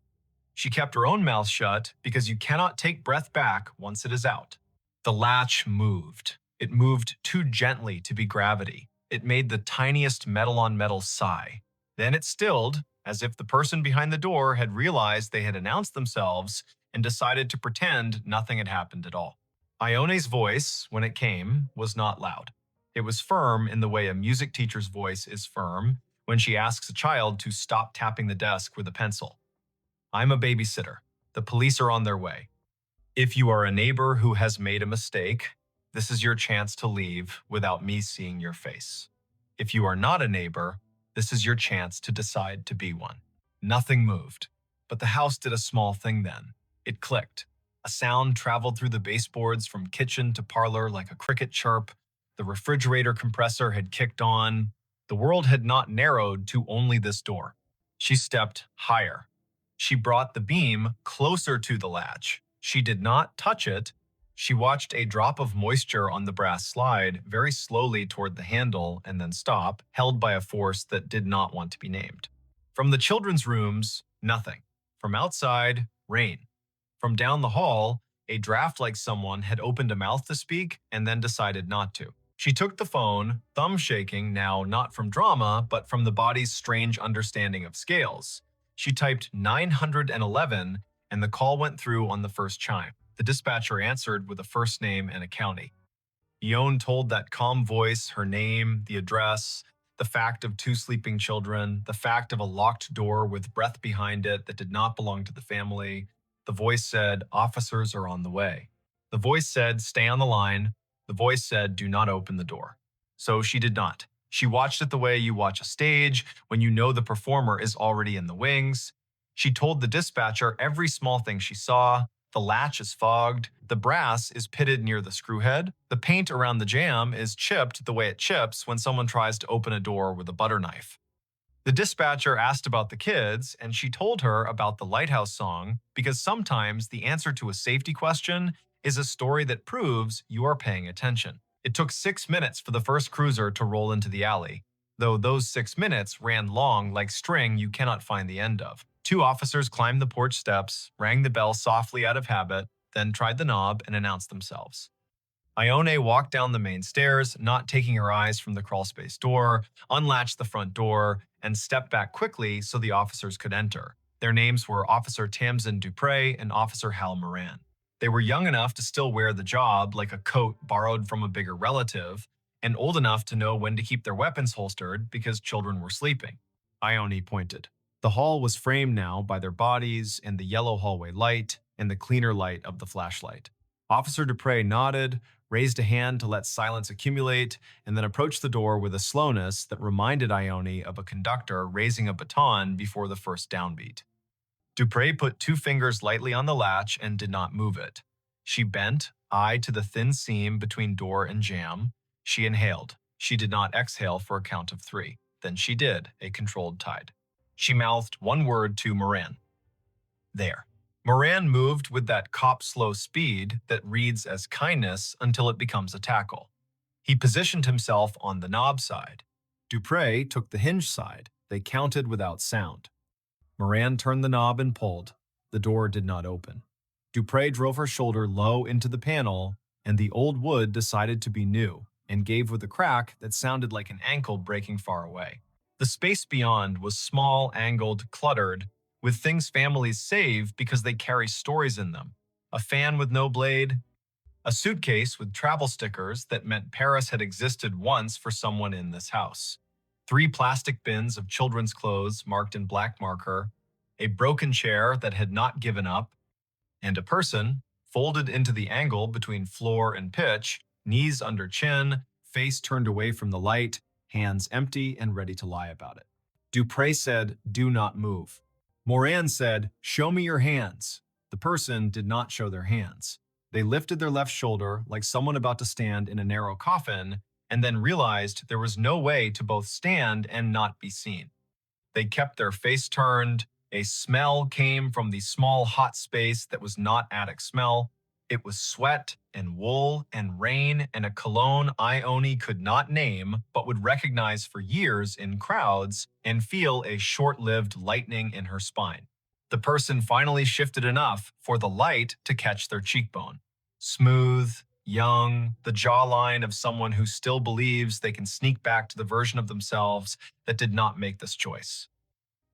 She kept her own mouth shut because you cannot take breath back once it is out. The latch moved. It moved too gently to be gravity. It made the tiniest metal-on-metal sigh. Then it stilled, as if the person behind the door had realized they had announced themselves and decided to pretend nothing had happened at all. Ione's voice, when it came, was not loud. It was firm in the way a music teacher's voice is firm when she asks a child to stop tapping the desk with a pencil. I'm a babysitter. The police are on their way. If you are a neighbor who has made a mistake, this is your chance to leave without me seeing your face. If you are not a neighbor, this is your chance to decide to be one. Nothing moved, but the house did a small thing then. It clicked. A sound traveled through the baseboards from kitchen to parlor like a cricket chirp. The refrigerator compressor had kicked on. The world had not narrowed to only this door. She stepped higher. She brought the beam closer to the latch. She did not touch it. She watched a drop of moisture on the brass slide very slowly toward the handle and then stop, held by a force that did not want to be named. From the children's rooms, nothing. From outside, rain. From down the hall, a draft like someone had opened a mouth to speak and then decided not to. She took the phone, thumb shaking now not from drama, but from the body's strange understanding of scales. She typed 911 and the call went through on the first chime. The dispatcher answered with a first name and a county. Ione told that calm voice her name, the address, the fact of 2 sleeping children, the fact of a locked door with breath behind it that did not belong to the family. The voice said, officers are on the way. The voice said, stay on the line. The voice said, do not open the door. So she did not. She watched it the way you watch a stage when you know the performer is already in the wings. She told the dispatcher every small thing she saw. The latch is fogged. The brass is pitted near the screwhead. The paint around the jamb is chipped the way it chips when someone tries to open a door with a butter knife. The dispatcher asked about the kids, and she told her about the Lighthouse song because sometimes the answer to a safety question is a story that proves you are paying attention. It took 6 minutes for the first cruiser to roll into the alley, though those 6 minutes ran long like string you cannot find the end of. 2 officers climbed the porch steps, rang the bell softly out of habit, then tried the knob and announced themselves. Ione walked down the main stairs, not taking her eyes from the crawlspace door, unlatched the front door, and stepped back quickly so the officers could enter. Their names were Officer Tamsin Dupre and Officer Hal Moran. They were young enough to still wear the job like a coat borrowed from a bigger relative, and old enough to know when to keep their weapons holstered because children were sleeping. Ione pointed. The hall was framed now by their bodies and the yellow hallway light and the cleaner light of the flashlight. Officer Dupre nodded, raised a hand to let silence accumulate, and then approached the door with a slowness that reminded Ione of a conductor raising a baton before the first downbeat. Dupre put 2 fingers lightly on the latch and did not move it. She bent, eye to the thin seam between door and jamb. She inhaled. She did not exhale for a count of 3. Then she did, a controlled tide. She mouthed one word to Moran. There. Moran moved with that cop-slow speed that reads as kindness until it becomes a tackle. He positioned himself on the knob side. Dupre took the hinge side. They counted without sound. Moran turned the knob and pulled. The door did not open. Dupre drove her shoulder low into the panel, and the old wood decided to be new and gave with a crack that sounded like an ankle breaking far away. The space beyond was small, angled, cluttered, with things families save because they carry stories in them. A fan with no blade, a suitcase with travel stickers that meant Paris had existed once for someone in this house, three plastic bins of children's clothes marked in black marker, a broken chair that had not given up, and a person, folded into the angle between floor and pitch, knees under chin, face turned away from the light, hands empty and ready to lie about it. Dupre said, "Do not move." Moran said, "Show me your hands." The person did not show their hands. They lifted their left shoulder like someone about to stand in a narrow coffin, and then realized there was no way to both stand and not be seen. They kept their face turned. A smell came from the small hot space that was not attic smell. It was sweat and wool and rain and a cologne Ione could not name but would recognize for years in crowds and feel a short-lived lightning in her spine. The person finally shifted enough for the light to catch their cheekbone. Smooth, young, the jawline of someone who still believes they can sneak back to the version of themselves that did not make this choice.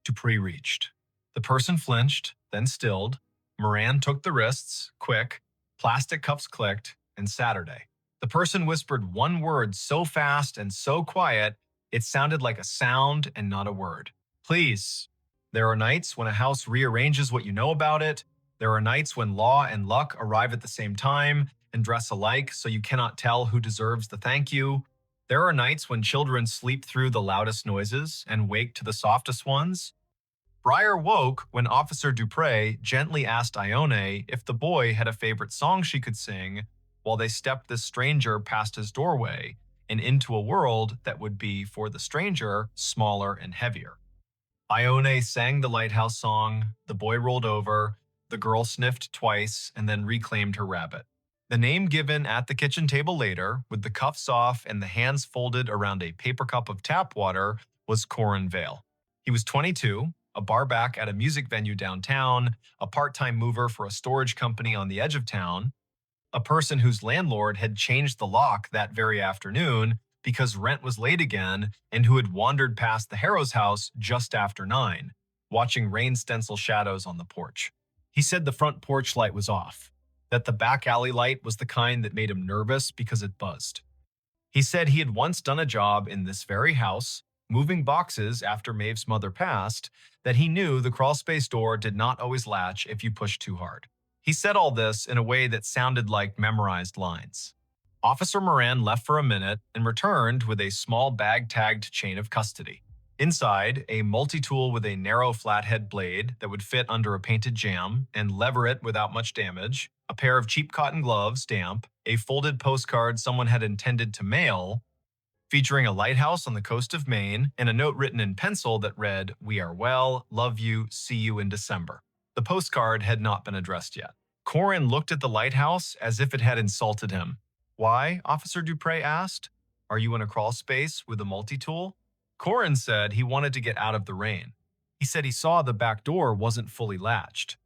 Dupree reached. The person flinched, then stilled. Moran took the wrists, quick. Plastic cuffs clicked, and Saturday. The person whispered one word so fast and so quiet, it sounded like a sound and not a word. Please. There are nights when a house rearranges what you know about it. There are nights when law and luck arrive at the same time and dress alike so you cannot tell who deserves the thank you. There are nights when children sleep through the loudest noises and wake to the softest ones. Breyer woke when Officer Dupre gently asked Ione if the boy had a favorite song she could sing while they stepped this stranger past his doorway and into a world that would be, for the stranger, smaller and heavier. Ione sang the lighthouse song, the boy rolled over, the girl sniffed twice and then reclaimed her rabbit. The name given at the kitchen table later, with the cuffs off and the hands folded around a paper cup of tap water, was Corin Vale. He was 22, a barback at a music venue downtown, a part-time mover for a storage company on the edge of town, a person whose landlord had changed the lock that very afternoon because rent was late again, and who had wandered past the Harrow's house just after 9, watching rain stencil shadows on the porch. He said the front porch light was off, that the back alley light was the kind that made him nervous because it buzzed. He said he had once done a job in this very house, moving boxes after Maeve's mother passed, that he knew the crawlspace door did not always latch if you pushed too hard. He said all this in a way that sounded like memorized lines. Officer Moran left for a minute and returned with a small bag-tagged chain of custody. Inside, a multi-tool with a narrow flathead blade that would fit under a painted jam and lever it without much damage, a pair of cheap cotton gloves, damp, a folded postcard someone had intended to mail, featuring a lighthouse on the coast of Maine and a note written in pencil that read, "We are well, love you, see you in December." The postcard had not been addressed yet. Corin looked at the lighthouse as if it had insulted him. "Why?" Officer Dupre asked. "Are you in a crawl space with a multi-tool?" Corin said he wanted to get out of the rain. He said he saw the back door wasn't fully latched.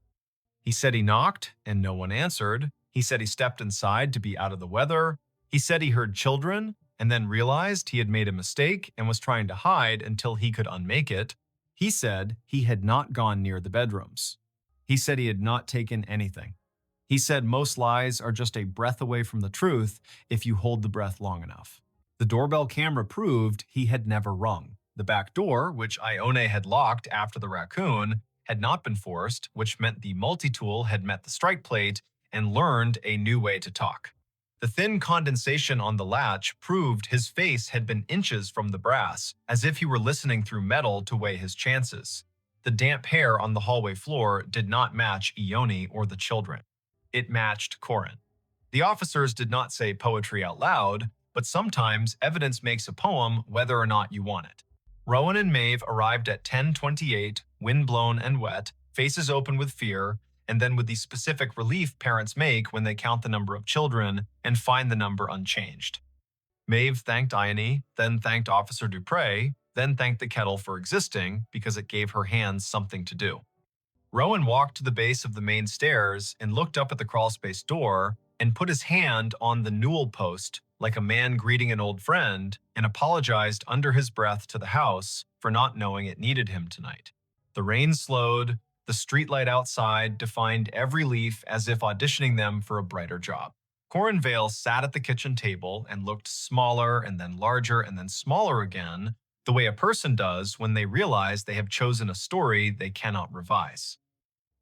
He said he knocked and no one answered. He said he stepped inside to be out of the weather. He said he heard children and then realized he had made a mistake and was trying to hide until he could unmake it. He said he had not gone near the bedrooms. He said he had not taken anything. He said most lies are just a breath away from the truth if you hold the breath long enough. The doorbell camera proved he had never rung. The back door, which Ione had locked after the raccoon, had not been forced, which meant the multi-tool had met the strike plate and learned a new way to talk. The thin condensation on the latch proved his face had been inches from the brass, as if he were listening through metal to weigh his chances. The damp hair on the hallway floor did not match Ione or the children. It matched Corin. The officers did not say poetry out loud, but sometimes evidence makes a poem whether or not you want it. Rowan and Maeve arrived at 10:28, wind-blown and wet, faces open with fear, and then with the specific relief parents make when they count the number of children and find the number unchanged. Maeve thanked Ione, then thanked Officer Dupre, then thanked the kettle for existing because it gave her hands something to do. Rowan walked to the base of the main stairs and looked up at the crawlspace door and put his hand on the newel post like a man greeting an old friend and apologized under his breath to the house for not knowing it needed him tonight. The rain slowed, the streetlight outside defined every leaf as if auditioning them for a brighter job. Corin Vale sat at the kitchen table and looked smaller and then larger and then smaller again, the way a person does when they realize they have chosen a story they cannot revise.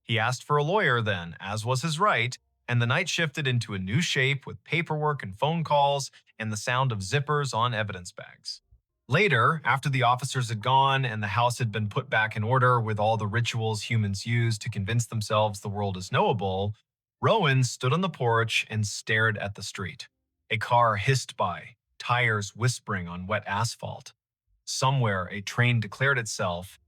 He asked for a lawyer then, as was his right, and the night shifted into a new shape with paperwork and phone calls and the sound of zippers on evidence bags. Later, after the officers had gone and the house had been put back in order with all the rituals humans use to convince themselves the world is knowable, Rowan stood on the porch and stared at the street. A car hissed by, tires whispering on wet asphalt. Somewhere, a train declared itself.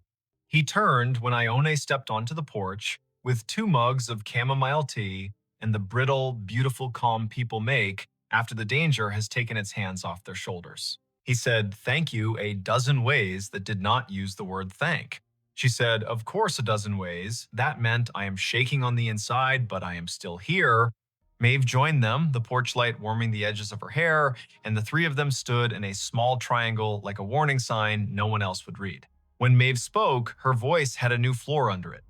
He turned when Ione stepped onto the porch with 2 mugs of chamomile tea and the brittle, beautiful calm people make after the danger has taken its hands off their shoulders. He said thank you a dozen ways that did not use the word thank. She said, of course a dozen ways. That meant I am shaking on the inside, but I am still here. Maeve joined them, the porch light warming the edges of her hair, and the 3 of them stood in a small triangle like a warning sign no one else would read. When Maeve spoke, her voice had a new floor under it.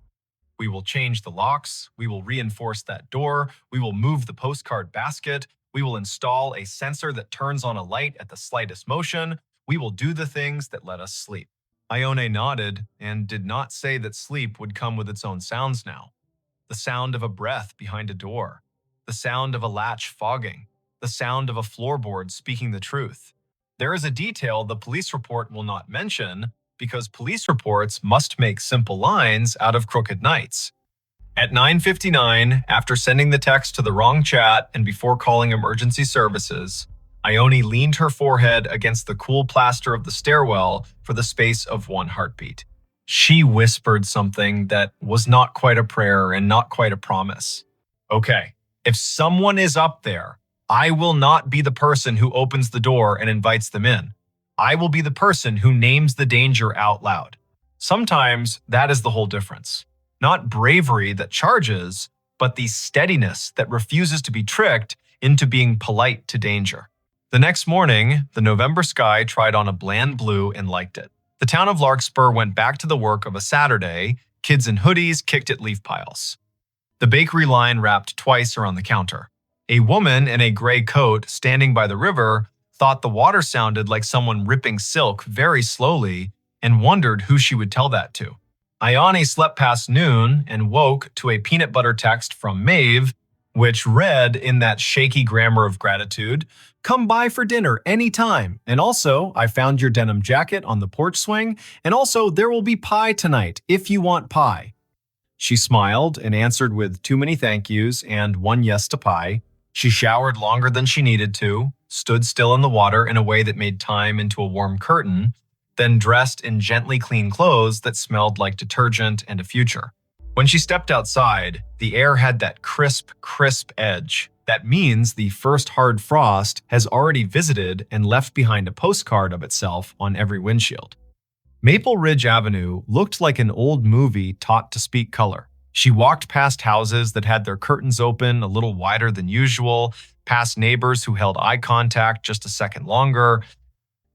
We will change the locks. We will reinforce that door. We will move the postcard basket. We will install a sensor that turns on a light at the slightest motion. We will do the things that let us sleep. Ione nodded and did not say that sleep would come with its own sounds now. The sound of a breath behind a door. The sound of a latch fogging. The sound of a floorboard speaking the truth. There is a detail the police report will not mention because police reports must make simple lines out of crooked nights. At 9:59, after sending the text to the wrong chat and before calling emergency services, Ione leaned her forehead against the cool plaster of the stairwell for the space of 1 heartbeat. She whispered something that was not quite a prayer and not quite a promise. Okay, if someone is up there, I will not be the person who opens the door and invites them in. I will be the person who names the danger out loud. Sometimes that is the whole difference. Not bravery that charges, but the steadiness that refuses to be tricked into being polite to danger. The next morning, the November sky tried on a bland blue and liked it. The town of Larkspur went back to the work of a Saturday. Kids in hoodies kicked at leaf piles. The bakery line wrapped twice around the counter. A woman in a gray coat standing by the river thought the water sounded like someone ripping silk very slowly and wondered who she would tell that to. Ione slept past noon and woke to a peanut butter text from Maeve, which read in that shaky grammar of gratitude, "Come by for dinner anytime. And also, I found your denim jacket on the porch swing. And also, there will be pie tonight if you want pie." She smiled and answered with too many thank yous and 1 yes to pie. She showered longer than she needed to, stood still in the water in a way that made time into a warm curtain, then dressed in gently clean clothes that smelled like detergent and a future. When she stepped outside, the air had that crisp edge. That means the first hard frost has already visited and left behind a postcard of itself on every windshield. Maple Ridge Avenue looked like an old movie taught to speak color. She walked past houses that had their curtains open a little wider than usual, past neighbors who held eye contact just a second longer,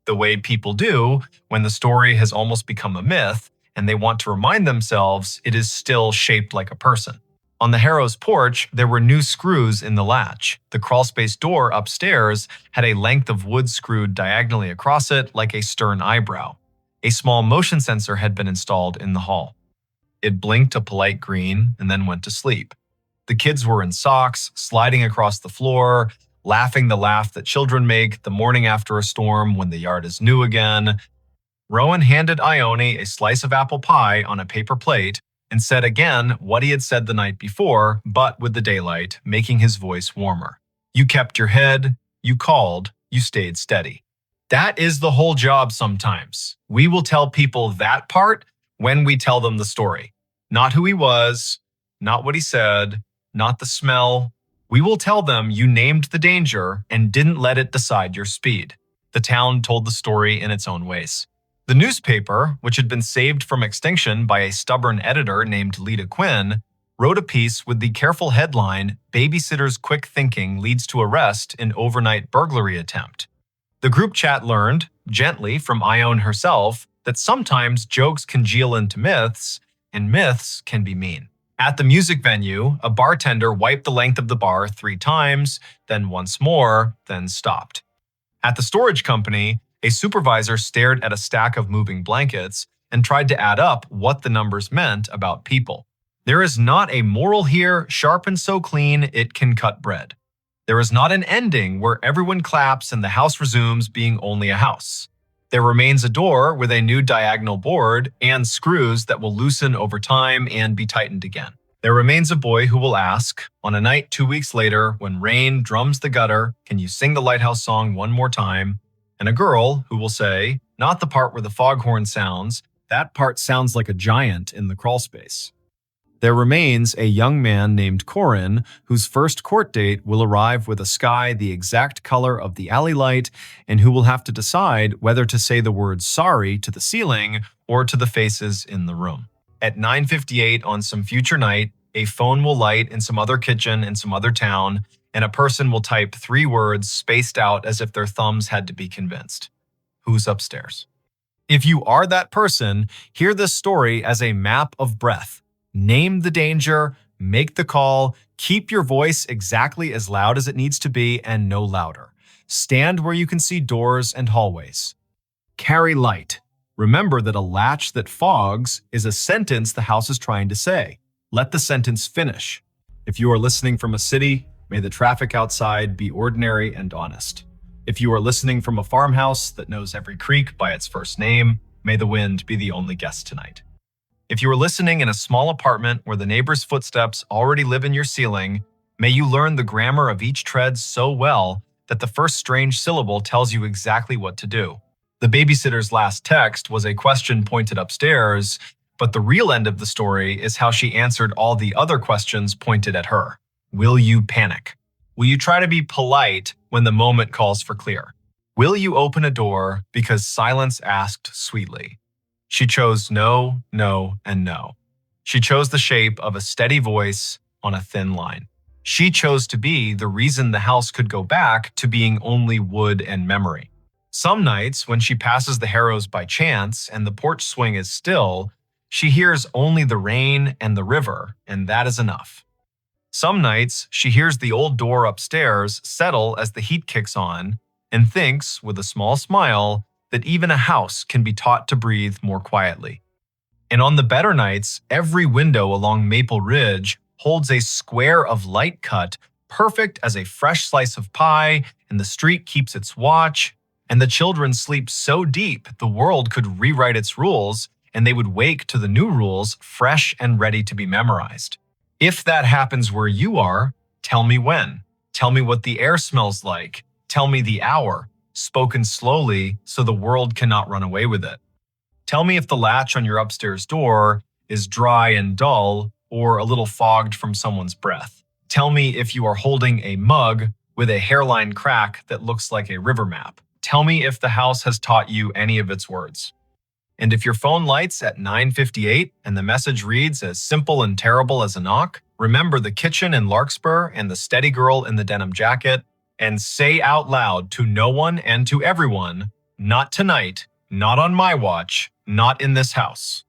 the way people do when the story has almost become a myth and they want to remind themselves it is still shaped like a person. On the Harrow's porch, there were new screws in the latch. The crawlspace door upstairs had a length of wood screwed diagonally across it like a stern eyebrow. A small motion sensor had been installed in the hall. It blinked a polite green and then went to sleep. The kids were in socks, sliding across the floor, laughing the laugh that children make the morning after a storm when the yard is new again. Rowan handed Ione a slice of apple pie on a paper plate and said again what he had said the night before, but with the daylight, making his voice warmer. You kept your head, you called, you stayed steady. That is the whole job sometimes. We will tell people that part when we tell them the story. Not who he was, not what he said, not the smell. We will tell them you named the danger and didn't let it decide your speed. The town told the story in its own ways. The newspaper, which had been saved from extinction by a stubborn editor named Lita Quinn, wrote a piece with the careful headline, "Babysitter's Quick Thinking Leads to Arrest in Overnight Burglary Attempt." The group chat learned, gently from Ione herself, that sometimes jokes congeal into myths, and myths can be mean. At the music venue, a bartender wiped the length of the bar 3 times, then once more, then stopped. At the storage company, a supervisor stared at a stack of moving blankets and tried to add up what the numbers meant about people. There is not a moral here, sharp and so clean it can cut bread. There is not an ending where everyone claps and the house resumes being only a house. There remains a door with a new diagonal board and screws that will loosen over time and be tightened again. There remains a boy who will ask, on a night 2 weeks later when rain drums the gutter, "Can you sing the lighthouse song one more time?" And a girl who will say, "Not the part where the foghorn sounds, that part sounds like a giant in the crawl space." There remains a young man named Corin, whose first court date will arrive with a sky the exact color of the alley light, and who will have to decide whether to say the word sorry to the ceiling or to the faces in the room. At 9:58 on some future night, a phone will light in some other kitchen in some other town, and a person will type 3 words spaced out as if their thumbs had to be convinced. Who's upstairs? If you are that person, hear this story as a map of breath. Name the danger, make the call, keep your voice exactly as loud as it needs to be and no louder. Stand where you can see doors and hallways. Carry light. Remember that a latch that fogs is a sentence the house is trying to say. Let the sentence finish. If you are listening from a city, may the traffic outside be ordinary and honest. If you are listening from a farmhouse that knows every creek by its first name, may the wind be the only guest tonight. If you are listening in a small apartment where the neighbor's footsteps already live in your ceiling, may you learn the grammar of each tread so well that the first strange syllable tells you exactly what to do. The babysitter's last text was a question pointed upstairs, but the real end of the story is how she answered all the other questions pointed at her. Will you panic? Will you try to be polite when the moment calls for clear? Will you open a door because silence asked sweetly? She chose no, no, and no. She chose the shape of a steady voice on a thin line. She chose to be the reason the house could go back to being only wood and memory. Some nights, when she passes the Harrows by chance and the porch swing is still, she hears only the rain and the river, and that is enough. Some nights, she hears the old door upstairs settle as the heat kicks on and thinks, with a small smile, that even a house can be taught to breathe more quietly. And on the better nights, every window along Maple Ridge holds a square of light cut, perfect as a fresh slice of pie, and the street keeps its watch, and the children sleep so deep the world could rewrite its rules, and they would wake to the new rules fresh and ready to be memorized. If that happens where you are, tell me when. Tell me what the air smells like. Tell me the hour, spoken slowly so the world cannot run away with it. Tell me if the latch on your upstairs door is dry and dull or a little fogged from someone's breath. Tell me if you are holding a mug with a hairline crack that looks like a river map. Tell me if the house has taught you any of its words. And if your phone lights at 9:58 and the message reads as simple and terrible as a knock, remember the kitchen in Larkspur and the steady girl in the denim jacket, and say out loud to no one and to everyone, not tonight, not on my watch, not in this house.